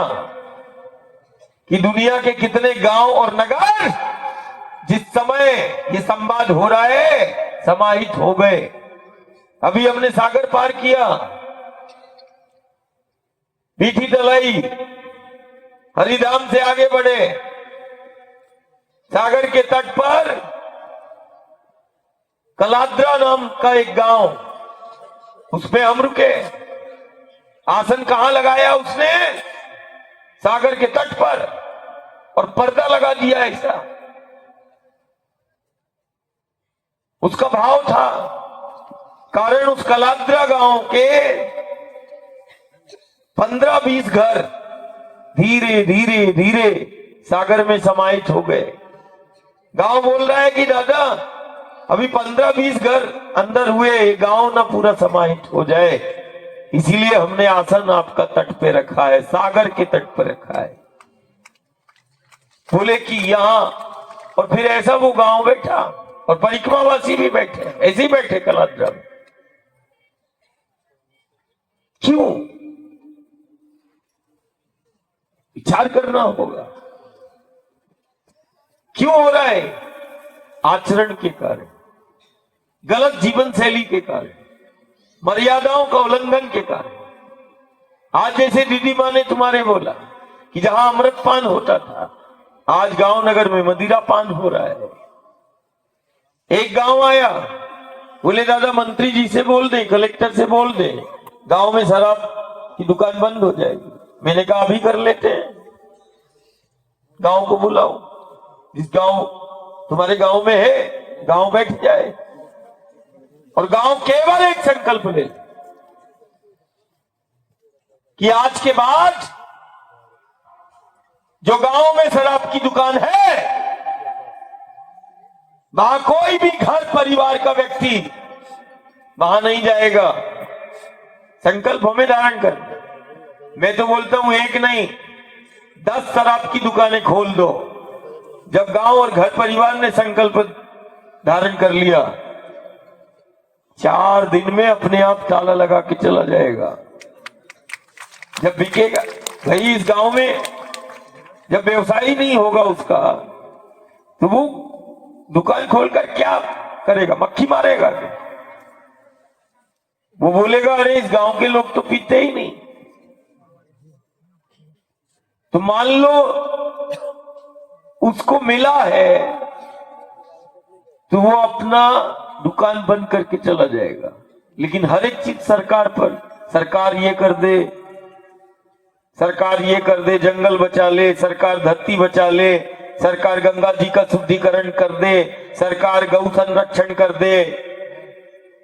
कि दुनिया के कितने गांव और नगर जिस समय ये संवाद हो रहा है समाहित हो गए। अभी हमने सागर पार किया, मीठी तलाई, हरिधाम से आगे बढ़े, सागर के तट पर कलाद्रा नाम का एक गांव, उसमें हम रुके। आसन कहां लगाया उसने? सागर के तट पर, और पर्दा लगा दिया ऐसा। उसका भाव था, कारण उस कलाद्रा गांव के 15-20 घर धीरे धीरे धीरे सागर में समाहित हो गए। गांव बोल रहा है कि दादा अभी 15-20 घर अंदर हुए, गांव ना पूरा समाहित हो जाए, इसीलिए हमने आसन आपका तट पे रखा है, सागर के तट पर रखा है। बोले कि यहां, और फिर ऐसा वो गांव बैठा और परिक्रमावासी भी बैठे, ऐसे ही बैठे कलाद्रा में। क्यों? विचार करना होगा क्यों हो रहा है? आचरण के कारण, गलत जीवन शैली के कारण, मर्यादाओं का उल्लंघन के कारण। आज जैसे दीदी माँ ने तुम्हारे बोला कि जहां अमृतपान होता था आज गांव नगर में मदिरा पान हो रहा है। एक गांव आया, बोले दादा मंत्री जी से बोल दे, कलेक्टर से बोल दे, गांव में शराब की दुकान बंद हो जाएगी। मैंने कहा अभी कर लेते हैं, गांव को बुलाओ, जिस गांव तुम्हारे गांव में है गांव बैठ जाए और गांव केवल एक संकल्प ले कि आज के बाद जो गांव में शराब की दुकान है वहां कोई भी घर परिवार का व्यक्ति वहां नहीं जाएगा। संकल्प हमें धारण कर। मैं तो बोलता हूं एक नहीं 10 शराब की दुकानें खोल दो। जब गांव और घर परिवार ने संकल्प धारण कर लिया, 4 दिन में अपने आप ताला लगा के चला जाएगा। जब बिकेगा भाई, इस गांव में जब व्यवसाय नहीं होगा उसका, तो वो दुकान खोलकर क्या करेगा? मक्खी मारेगा। वो बोलेगा अरे इस गांव के लोग तो पीते ही नहीं। तो मान लो उसको मिला है तो वो अपना दुकान बंद करके चला जाएगा। लेकिन हर एक चीज सरकार पर, सरकार ये कर दे, सरकार ये कर दे, जंगल बचा ले, सरकार धरती बचा ले, सरकार गंगा जी का शुद्धिकरण कर दे, सरकार गौ संरक्षण कर दे,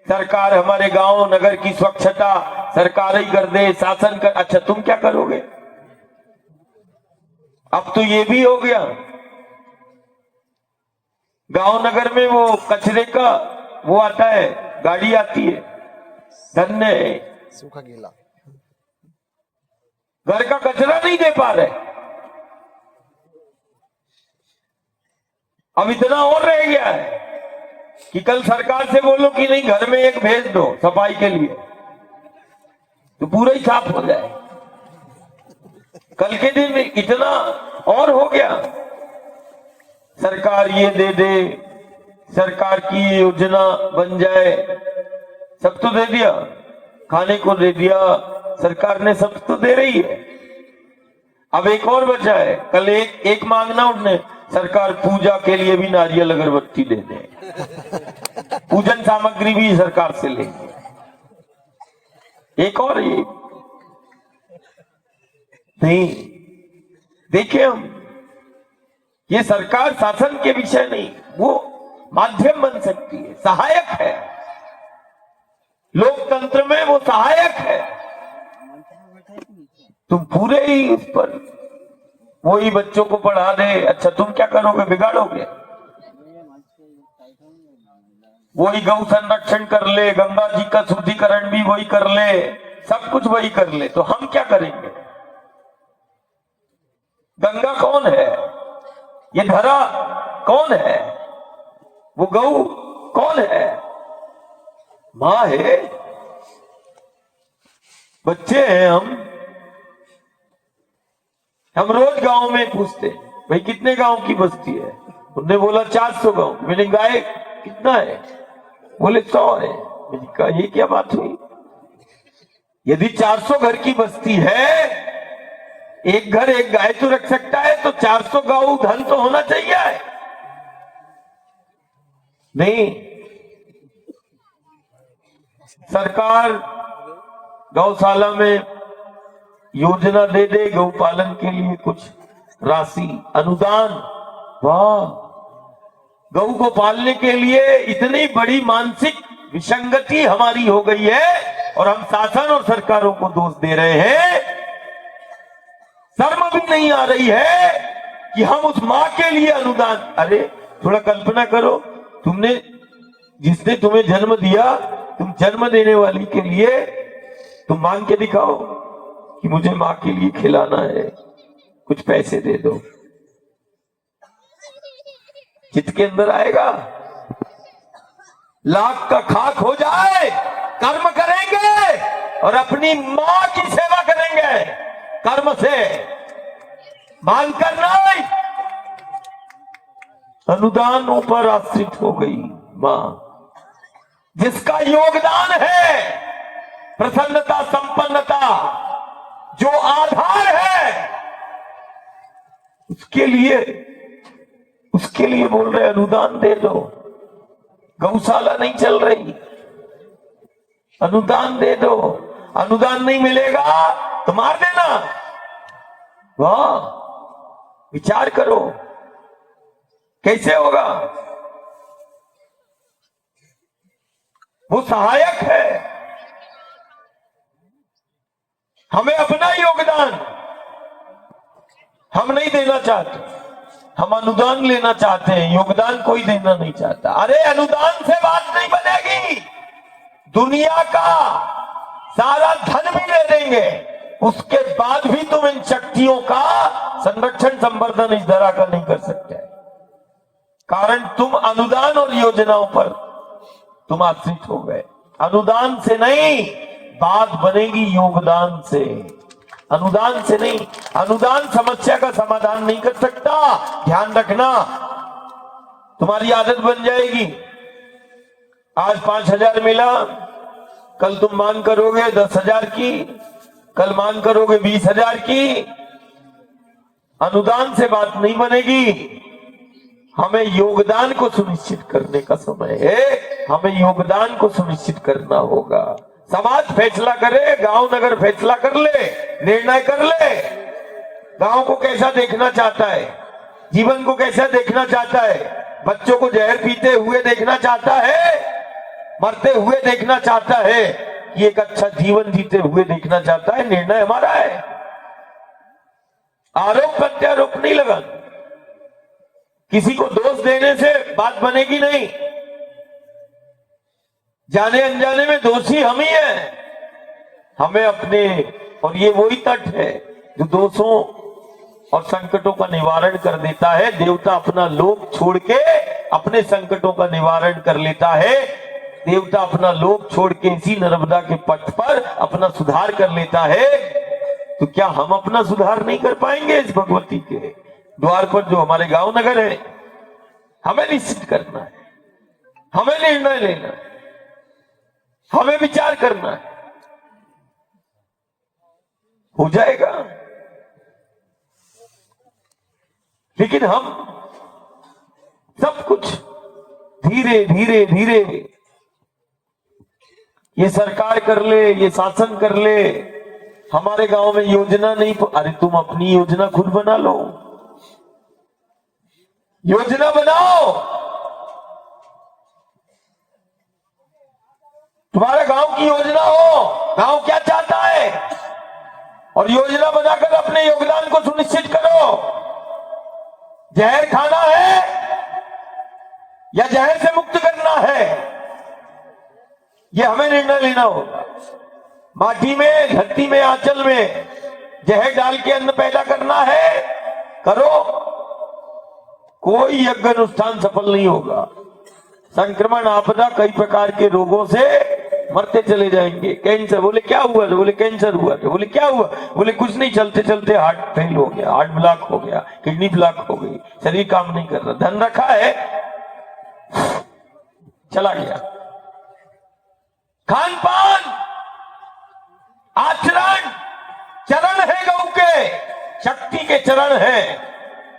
सरकार हमारे गांव नगर की स्वच्छता सरकार ही कर दे, शासन कर। अच्छा तुम क्या करोगे? अब तो ये भी हो गया, गांव नगर में वो कचरे का वो आता है, गाड़ी आती है, धन्य है, सूखा गीला, घर का कचरा नहीं दे पा रहे। अब इतना और रह गया है कि कल सरकार से बोलो कि नहीं घर में एक भेज दो सफाई के लिए, तो पूरा ही साफ हो जाए। कल के दिन इतना और हो गया, सरकार ये दे दे, सरकार की योजना बन जाए, सब तो दे दिया, खाने को दे दिया, सरकार ने सब तो दे रही है। अब एक और बचा है, कल एक मांगना उठने, सरकार पूजा के लिए भी नारियल अगरबत्ती दे दे, पूजन सामग्री भी सरकार से लेंगे। एक और ये नहीं, देखिए हम ये सरकार शासन के विषय नहीं, वो माध्यम बन सकती है, सहायक है, लोकतंत्र में वो सहायक है। तुम पूरे ही उस पर वही बच्चों को पढ़ा दे, अच्छा तुम क्या करोगे? बिगाड़ोगे। वही गौ संरक्षण कर ले, गंगा जी का शुद्धिकरण भी वही कर ले, सब कुछ वही कर ले, तो हम क्या करेंगे? गंगा कौन है? ये धरा कौन है? वो गौ कौन है? मां है, बच्चे हैं हम रोज गांव में पूछते भाई कितने गांव की बस्ती है? उन्होंने बोला 400 गांव। मैंने गाय कितना है? बोले 100 है। मैंने कहा ये क्या बात हुई? यदि 400 घर की बस्ती है, एक घर एक गाय तो रख सकता है, तो 400 गौ धन तो होना चाहिए। नहीं, सरकार गौशाला में योजना दे दे, गौपालन के लिए कुछ राशि अनुदान, वाह, गौ को पालने के लिए इतनी बड़ी मानसिक विसंगति हमारी हो गई है और हम शासन और सरकारों को दोष दे रहे हैं। शर्म भी नहीं आ रही है कि हम उस मां के लिए अनुदान। अरे थोड़ा कल्पना करो, तुमने जिसने तुम्हें जन्म दिया, तुम जन्म देने वाली के लिए तुम मांग के दिखाओ कि मुझे मां के लिए खिलाना है, कुछ पैसे दे दो। चित्त के अंदर आएगा? लाख का खाक हो जाए, कर्म करेंगे और अपनी मां की सेवा करेंगे कर्म से, मांग कर नहीं। अनुदानों पर आश्रित हो गई मां, जिसका योगदान है प्रसन्नता, संपन्नता, जो आधार है उसके लिए बोल रहे अनुदान दे दो। गौशाला नहीं चल रही, अनुदान दे दो। अनुदान नहीं मिलेगा तो मार देना। वाह, विचार करो कैसे होगा। वो सहायक है, हमें अपना योगदान हम नहीं देना चाहते, हम अनुदान लेना चाहते हैं, योगदान कोई देना नहीं चाहता। अरे अनुदान से बात नहीं बनेगी, दुनिया का सारा धन भी दे देंगे, उसके बाद भी तुम इन शक्तियों का संरक्षण संवर्धन इस धरा का नहीं कर सकते, कारण तुम अनुदान और योजनाओं पर तुम आश्रित हो गए। अनुदान से नहीं, बात बनेगी योगदान से, अनुदान से नहीं। अनुदान समस्या का समाधान नहीं कर सकता, ध्यान रखना। तुम्हारी आदत बन जाएगी, आज 5,000 मिला, कल तुम मांग करोगे 10,000 की, कल मांग करोगे 20,000 की। अनुदान से बात नहीं बनेगी, हमें योगदान को सुनिश्चित करने का समय है, हमें योगदान को सुनिश्चित करना होगा। समाज फैसला करे, गांव नगर फैसला कर ले, निर्णय कर ले, गांव को कैसा देखना चाहता है, जीवन को कैसा देखना चाहता है, बच्चों को जहर पीते हुए देखना चाहता है, मरते हुए देखना चाहता है, कि एक अच्छा जीवन जीते हुए देखना चाहता है। निर्णय हमारा है, आरोप प्रत्यारोप नहीं लगा। किसी को दोष देने से बात बनेगी नहीं, जाने अनजाने में दोषी हम ही हैं। हमें अपने, और ये वही तट है जो दोषों और संकटों का निवारण कर देता है। देवता अपना लोक छोड़ के अपने संकटों का निवारण कर लेता है। देवता अपना लोक छोड़ के इसी नर्मदा के पथ पर अपना सुधार कर लेता है। तो क्या हम अपना सुधार नहीं कर पाएंगे इस भगवती के द्वार पर जो हमारे गांव नगर है? हमें निश्चित करना है, हमें निर्णय लेना है, हमें विचार करना है, हो जाएगा। लेकिन हम सब कुछ धीरे धीरे धीरे, ये सरकार कर ले, ये शासन कर ले, हमारे गांव में योजना नहीं। अरे तुम अपनी योजना खुद बना लो, योजना बनाओ। तुम्हारे गांव की योजना हो, गांव क्या चाहता है, और योजना बनाकर अपने योगदान को सुनिश्चित करो। जहर खाना है या जहर से मुक्त करना है, यह हमें निर्णय लेना होगा। माटी में, धरती में, आंचल में जहर डाल के अन्न पैदा करना है, करो। कोई यज्ञ अनुष्ठान सफल नहीं होगा। संक्रमण, आपदा, कई प्रकार के रोगों से मरते चले जाएंगे। कैंसर, बोले क्या हुआ? तो बोले कैंसर हुआ। तो बोले क्या हुआ? बोले कुछ नहीं, चलते चलते हार्ट फेल हो गया, हार्ट ब्लॉक हो गया, किडनी ब्लॉक हो गई, शरीर काम नहीं कर रहा, धन रखा है चला गया। खान पान, आचरण, चरण है गौ के, शक्ति के चरण है,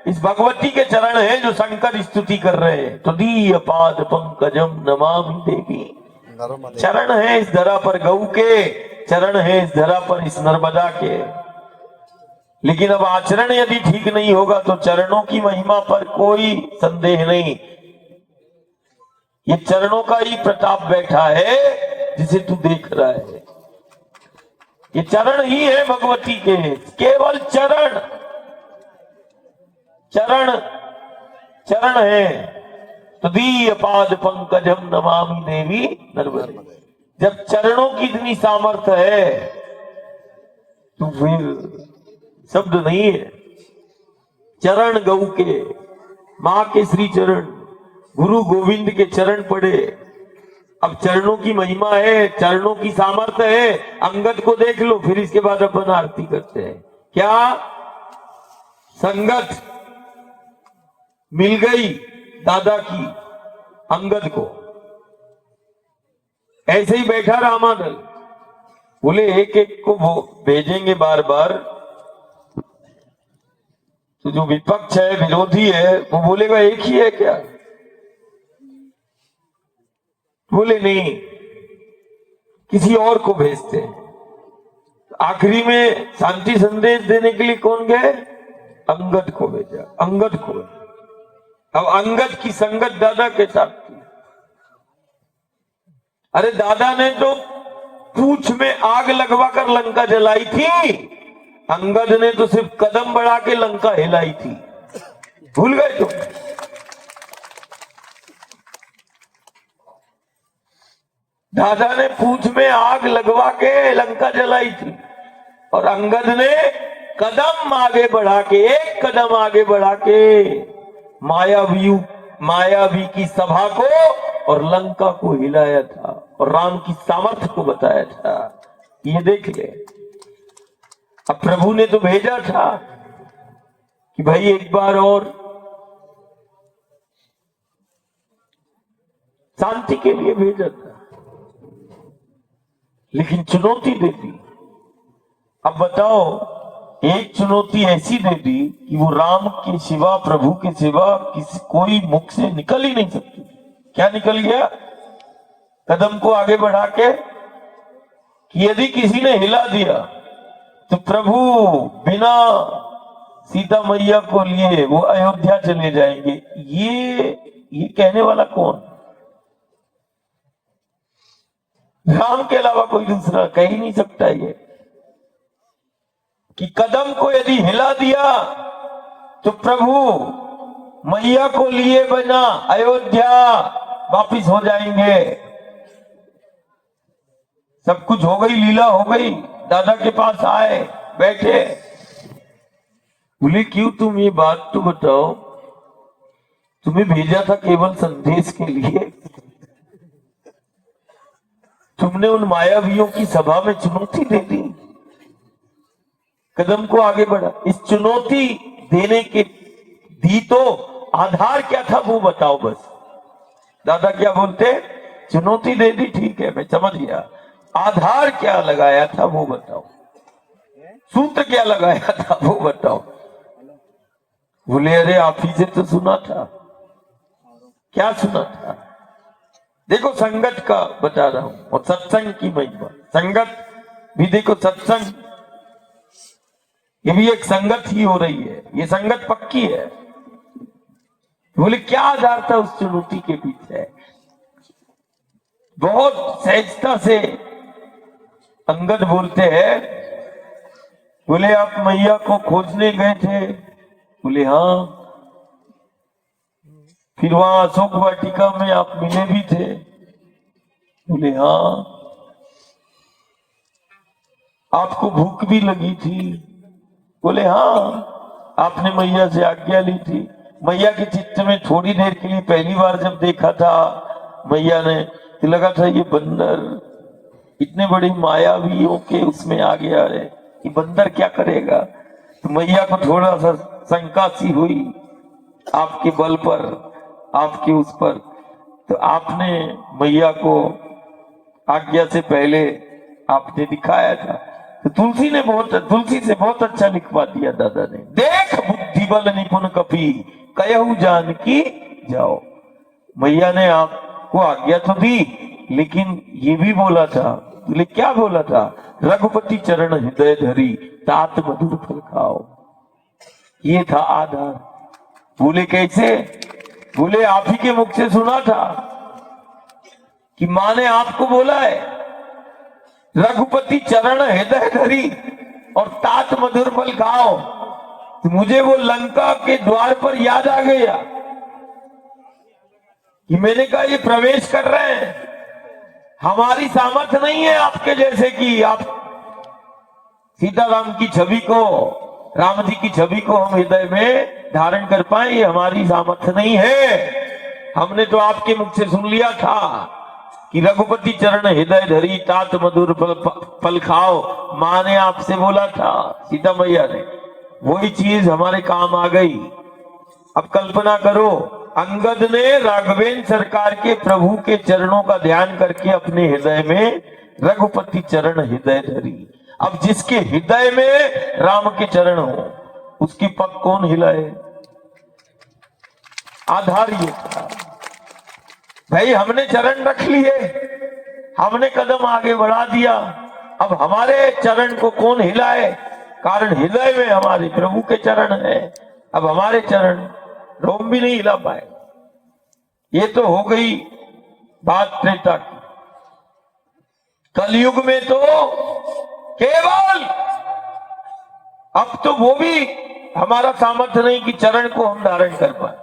इस भगवती के चरण है जो शंकर स्तुति कर रहे हैं। तो दीय पाद पंकजम नमामि देवी। चरण है इस धरा पर गौ के, चरण है इस धरा पर इस नर्मदा के। लेकिन अब आचरण यदि ठीक नहीं होगा तो चरणों की महिमा पर कोई संदेह नहीं। ये चरणों का ही प्रताप बैठा है जिसे तू देख रहा है। ये चरण ही है भगवती के, केवल चरण, चरण, चरण है। तो दीय पाद पंकजम नमामि देवी नर्मदे। जब चरणों की इतनी सामर्थ्य है तो फिर शब्द नहीं है। चरण गौ के, मां के श्री चरण, गुरु गोविंद के चरण पड़े। अब चरणों की महिमा है, चरणों की सामर्थ्य है। अंगद को देख लो, फिर इसके बाद अपन आरती करते हैं। क्या संगत मिल गई दादा की अंगद को? ऐसे ही बैठा रामानल, बोले एक एक को वो भेजेंगे बार बार तो जो विपक्ष है, विरोधी है, वो बोलेगा एक ही है क्या? बोले नहीं, किसी और को भेजते हैं। आखिरी में शांति संदेश देने के लिए कौन गए? अंगद को भेजा, अंगद को। अब अंगद की संगत दादा के साथ थी। अरे दादा ने तो पूंछ में आग लगवा कर लंका जलाई थी, अंगद ने तो सिर्फ कदम बढ़ा के लंका हिलाई थी। भूल गए तुम? दादा ने पूंछ में आग लगवा के लंका जलाई थी और अंगद ने कदम आगे बढ़ा के, एक कदम आगे बढ़ा के मायावी की सभा को और लंका को हिलाया था और राम की सामर्थ्य को बताया था। ये देख ले। अब प्रभु ने तो भेजा था कि भाई एक बार और शांति के लिए भेजा था, लेकिन चुनौती दे दी। अब बताओ, एक चुनौती ऐसी दे दी कि वो राम के सिवा, प्रभु के सिवा किसी कोई मुख से निकल ही नहीं सकती। क्या निकल गया? कदम को आगे बढ़ा के कि यदि किसी ने हिला दिया तो प्रभु बिना सीता मैया को लिए वो अयोध्या चले जाएंगे। ये कहने वाला कौन? राम के अलावा कोई दूसरा कह ही नहीं सकता ये, कि कदम को यदि हिला दिया तो प्रभु मैया को लिए बिना अयोध्या वापिस हो जाएंगे। सब कुछ हो गई, लीला हो गई। दादा के पास आए, बैठे, बोले क्यों तुम ये बात तो बताओ, तुम्हें भेजा था केवल संदेश के लिए, तुमने उन मायावियों की सभा में चुनौती दे दी, कदम को आगे बढ़ा। इस चुनौती देने के दी तो आधार क्या था वो बताओ बस। दादा क्या बोलते? चुनौती दे दी, ठीक है मैं समझ गया, आधार क्या लगाया था वो बताओ, सूत्र क्या लगाया था वो बताओ। बोले अरे आप ही से तो सुना था। क्या सुना था? देखो संगत का बता रहा हूं और सत्संग की महिमा। संगत भी देखो, सत्संग ये भी एक संगत ही हो रही है, ये संगत पक्की है। बोले क्या आधार था उस चुनौती के पीछे? बहुत सहजता से अंगद बोलते हैं, बोले आप मैया को खोजने गए थे? बोले हाँ। फिर वहां अशोक वाटिका में आप मिले भी थे? बोले हाँ। आपको भूख भी लगी थी? बोले हाँ। आपने मैया से आज्ञा ली थी? मैया के चित्त में थोड़ी देर के लिए पहली बार जब देखा था मैया ने, तो लगा था ये बंदर इतने बड़ी मायावियों के उसमें आ गया है, ये बंदर क्या करेगा? तो मैया को थोड़ा सा शंका सी हुई आपके बल पर, आपके उस पर, तो आपने मैया को आज्ञा से पहले आपने दिखाया था। तो तुलसी से बहुत अच्छा लिखवा दिया दादा ने, देख बुद्धि बल निपुण कपी कहू जान की जाओ। मैया ने आपको आज्ञा तो दी, लेकिन ये भी बोला था। बोले क्या बोला था? रघुपति चरण हृदय धरी तात मधुर फल खाओ। ये था आधार। बोले कैसे? बोले आप ही के मुख से सुना था कि मां ने आपको बोला है रघुपति चरण हृदय धरी और तात मधुर फल खाओ। तो मुझे वो लंका के द्वार पर याद आ गया कि मैंने कहा ये प्रवेश कर रहे हैं, हमारी सामर्थ्य नहीं है आपके जैसे कि आप सीताराम की छवि को, राम जी की छवि को हम हृदय में धारण कर पाए, ये हमारी सामर्थ्य नहीं है। हमने तो आपके मुख से सुन लिया था कि रघुपति चरण हृदय धरी तात मधुर फल खाओ। मां ने आपसे बोला था, सीता मैया ने, वही चीज हमारे काम आ गई। अब कल्पना करो, अंगद ने राघवेंद्र सरकार के प्रभु के चरणों का ध्यान करके अपने हृदय में रघुपति चरण हृदय धरी। अब जिसके हृदय में राम के चरण हो, उसकी पग कौन हिलाए? आधार ये था भाई, हमने चरण रख लिए, हमने कदम आगे बढ़ा दिया, अब हमारे चरण को कौन हिलाए? कारण हृदय में हमारे प्रभु के चरण है। अब हमारे चरण रोम भी नहीं हिला पाए। ये तो हो गई बात त्रेता की। कलयुग में तो केवल अब तो वो भी हमारा सामर्थ्य नहीं कि चरण को हम धारण कर पाए।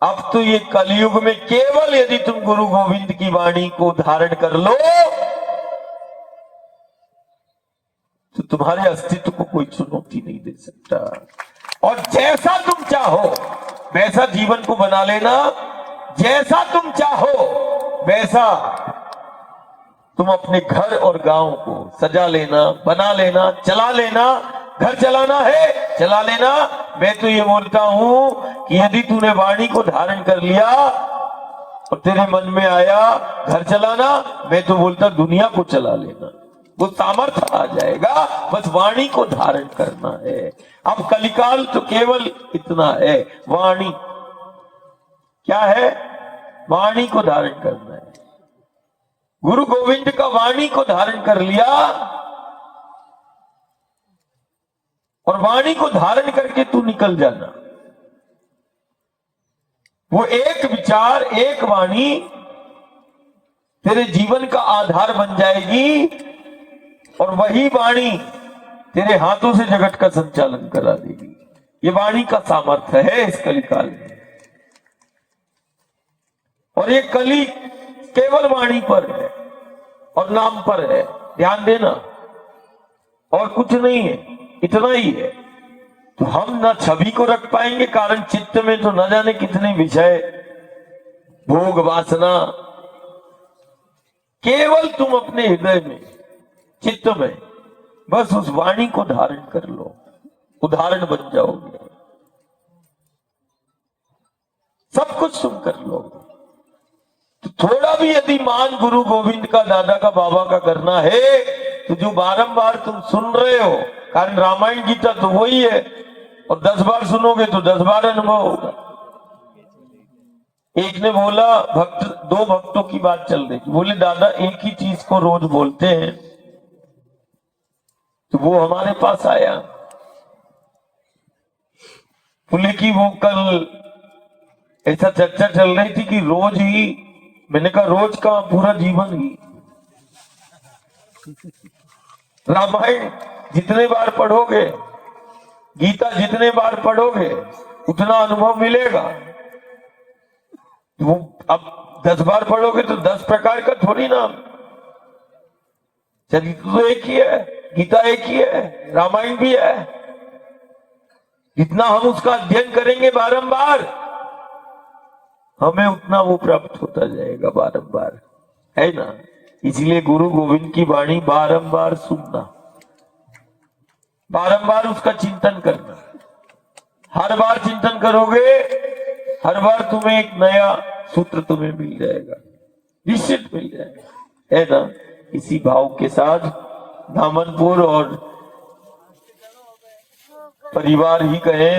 अब तो ये कलयुग में केवल यदि तुम गुरु गोविंद की वाणी को धारण कर लो तो तुम्हारे अस्तित्व को कोई चुनौती नहीं दे सकता। और जैसा तुम चाहो वैसा जीवन को बना लेना, जैसा तुम चाहो वैसा तुम अपने घर और गांव को सजा लेना, बना लेना, चला लेना। घर चलाना है चला लेना। मैं तो ये बोलता हूं कि यदि तूने वाणी को धारण कर लिया और तेरे मन में आया घर चलाना, मैं तो बोलता दुनिया को चला लेना। वो सामर्थ्य आ जाएगा, बस वाणी को धारण करना है। अब कलिकाल तो केवल इतना है, वाणी क्या है? वाणी को धारण करना है। गुरु गोविंद का वाणी को धारण कर लिया और वाणी को धारण करके तू निकल जाना। वो एक विचार, एक वाणी तेरे जीवन का आधार बन जाएगी और वही वाणी तेरे हाथों से जगत का संचालन करा देगी। ये वाणी का सामर्थ्य है इस कलिकाल में। और ये कली केवल वाणी पर है और नाम पर है, ध्यान देना, और कुछ नहीं है, इतना ही है। तो हम न छवि को रख पाएंगे, कारण चित्त में तो न जाने कितने विषय, भोग, वासना। केवल तुम अपने हृदय में, चित्त में बस उस वाणी को धारण कर लो, उदाहरण बन जाओगे। सब कुछ तुम कर लोगे। तो थोड़ा भी यदि मान गुरु गोविंद का, दादा का, बाबा का करना है तो जो बारंबार तुम सुन रहे हो, कारण रामायण गीता तो वही है, और 10 बार सुनोगे तो 10 बार अनुभव होगा। एक ने बोला, दो भक्तों की बात चल रही थी, बोले दादा एक ही चीज को रोज बोलते हैं। तो वो हमारे पास आया, बोले कि वो कल ऐसा चर्चा चल रही थी कि रोज ही, मैंने कहा रोज का पूरा जीवन ही। रामायण जितने बार पढ़ोगे, गीता जितने बार पढ़ोगे उतना अनुभव मिलेगा। वो अब 10 बार पढ़ोगे तो 10 प्रकार का थोड़ी ना। चरित्र तो एक ही है, गीता एक ही है, रामायण भी है। जितना हम उसका अध्ययन करेंगे बारंबार, हमें उतना वो प्राप्त होता जाएगा बारंबार, है ना। इसलिए गुरु गोविंद की वाणी बारंबार सुनना, बारंबार उसका चिंतन करना। हर बार चिंतन करोगे, हर बार तुम्हें एक नया सूत्र तुम्हें मिल जाएगा, निश्चित मिल जाएगा, है ना। इसी भाव के साथ दामनपुर और परिवार ही कहे,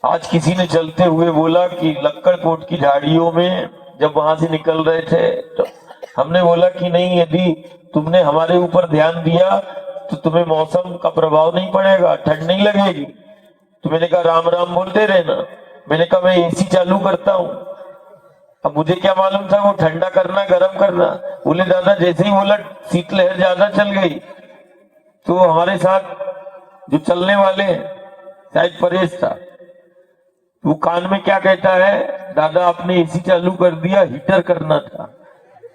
आज किसी ने चलते हुए बोला कि लक्कड़कोट की झाड़ियों में जब वहां से निकल रहे थे तो हमने बोला कि नहीं, यदि तुमने हमारे ऊपर ध्यान दिया तो तुम्हें मौसम का प्रभाव नहीं पड़ेगा, ठंड नहीं लगेगी। तो मैंने कहा राम राम बोलते रहना। मैंने कहा मैं एसी चालू करता हूँ। अब मुझे क्या मालूम था वो ठंडा करना गर्म करना। बोले दादा जैसे ही बोला शीतलहर ज्यादा चल गई, तो हमारे साथ जो चलने वाले हैं, शायद परेश था, वो कान में क्या कहता है, दादा आपने एसी चालू कर दिया, हीटर करना था।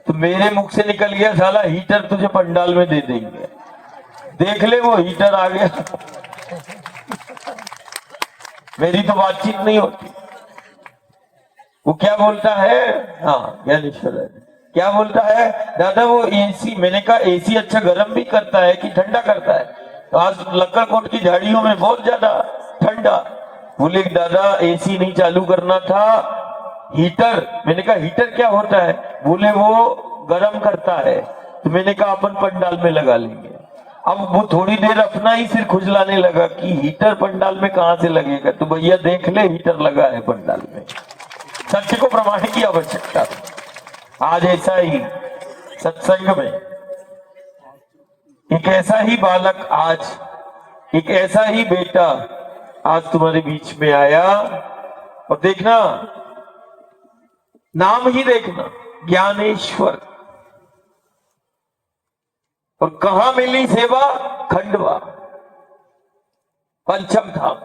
तो मेरे मुख से निकल गया, साला हीटर तुझे पंडाल में दे देंगे, देख ले वो हीटर आ गया। मेरी तो बातचीत नहीं होती। वो क्या बोलता है, हाँ ज्ञानेश्वर क्या बोलता है, दादा वो एसी, मैंने कहा एसी अच्छा गर्म भी करता है कि ठंडा करता है? तो आज लक्कड़कोट की झाड़ियों में बहुत ज्यादा ठंडा। बोले दादा एसी नहीं चालू करना था, हीटर। मैंने कहा हीटर क्या होता है? बोले वो गर्म करता है। तो मैंने कहा अपन पंडाल में लगा लेंगे। अब वो थोड़ी देर अपना ही सिर खुजलाने लगा कि हीटर पंडाल में कहां से लगेगा। तो भैया देख ले, हीटर लगा है पंडाल में। सत्य को प्रमाण की आवश्यकता। आज ऐसा ही सत्संग में एक ऐसा ही बालक, आज एक ऐसा ही बेटा आज तुम्हारे बीच में आया। और देखना, नाम ही देखना, ज्ञानेश्वर। और कहां मिली सेवा? खंडवा, पंचम धाम,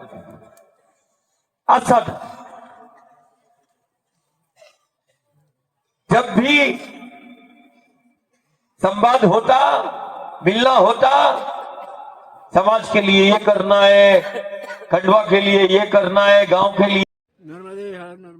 असद। जब भी संवाद होता, मिलना होता, समाज के लिए ये करना है, खंडवा के लिए ये करना है, गांव के लिए नर्मदे हर नर्मदे।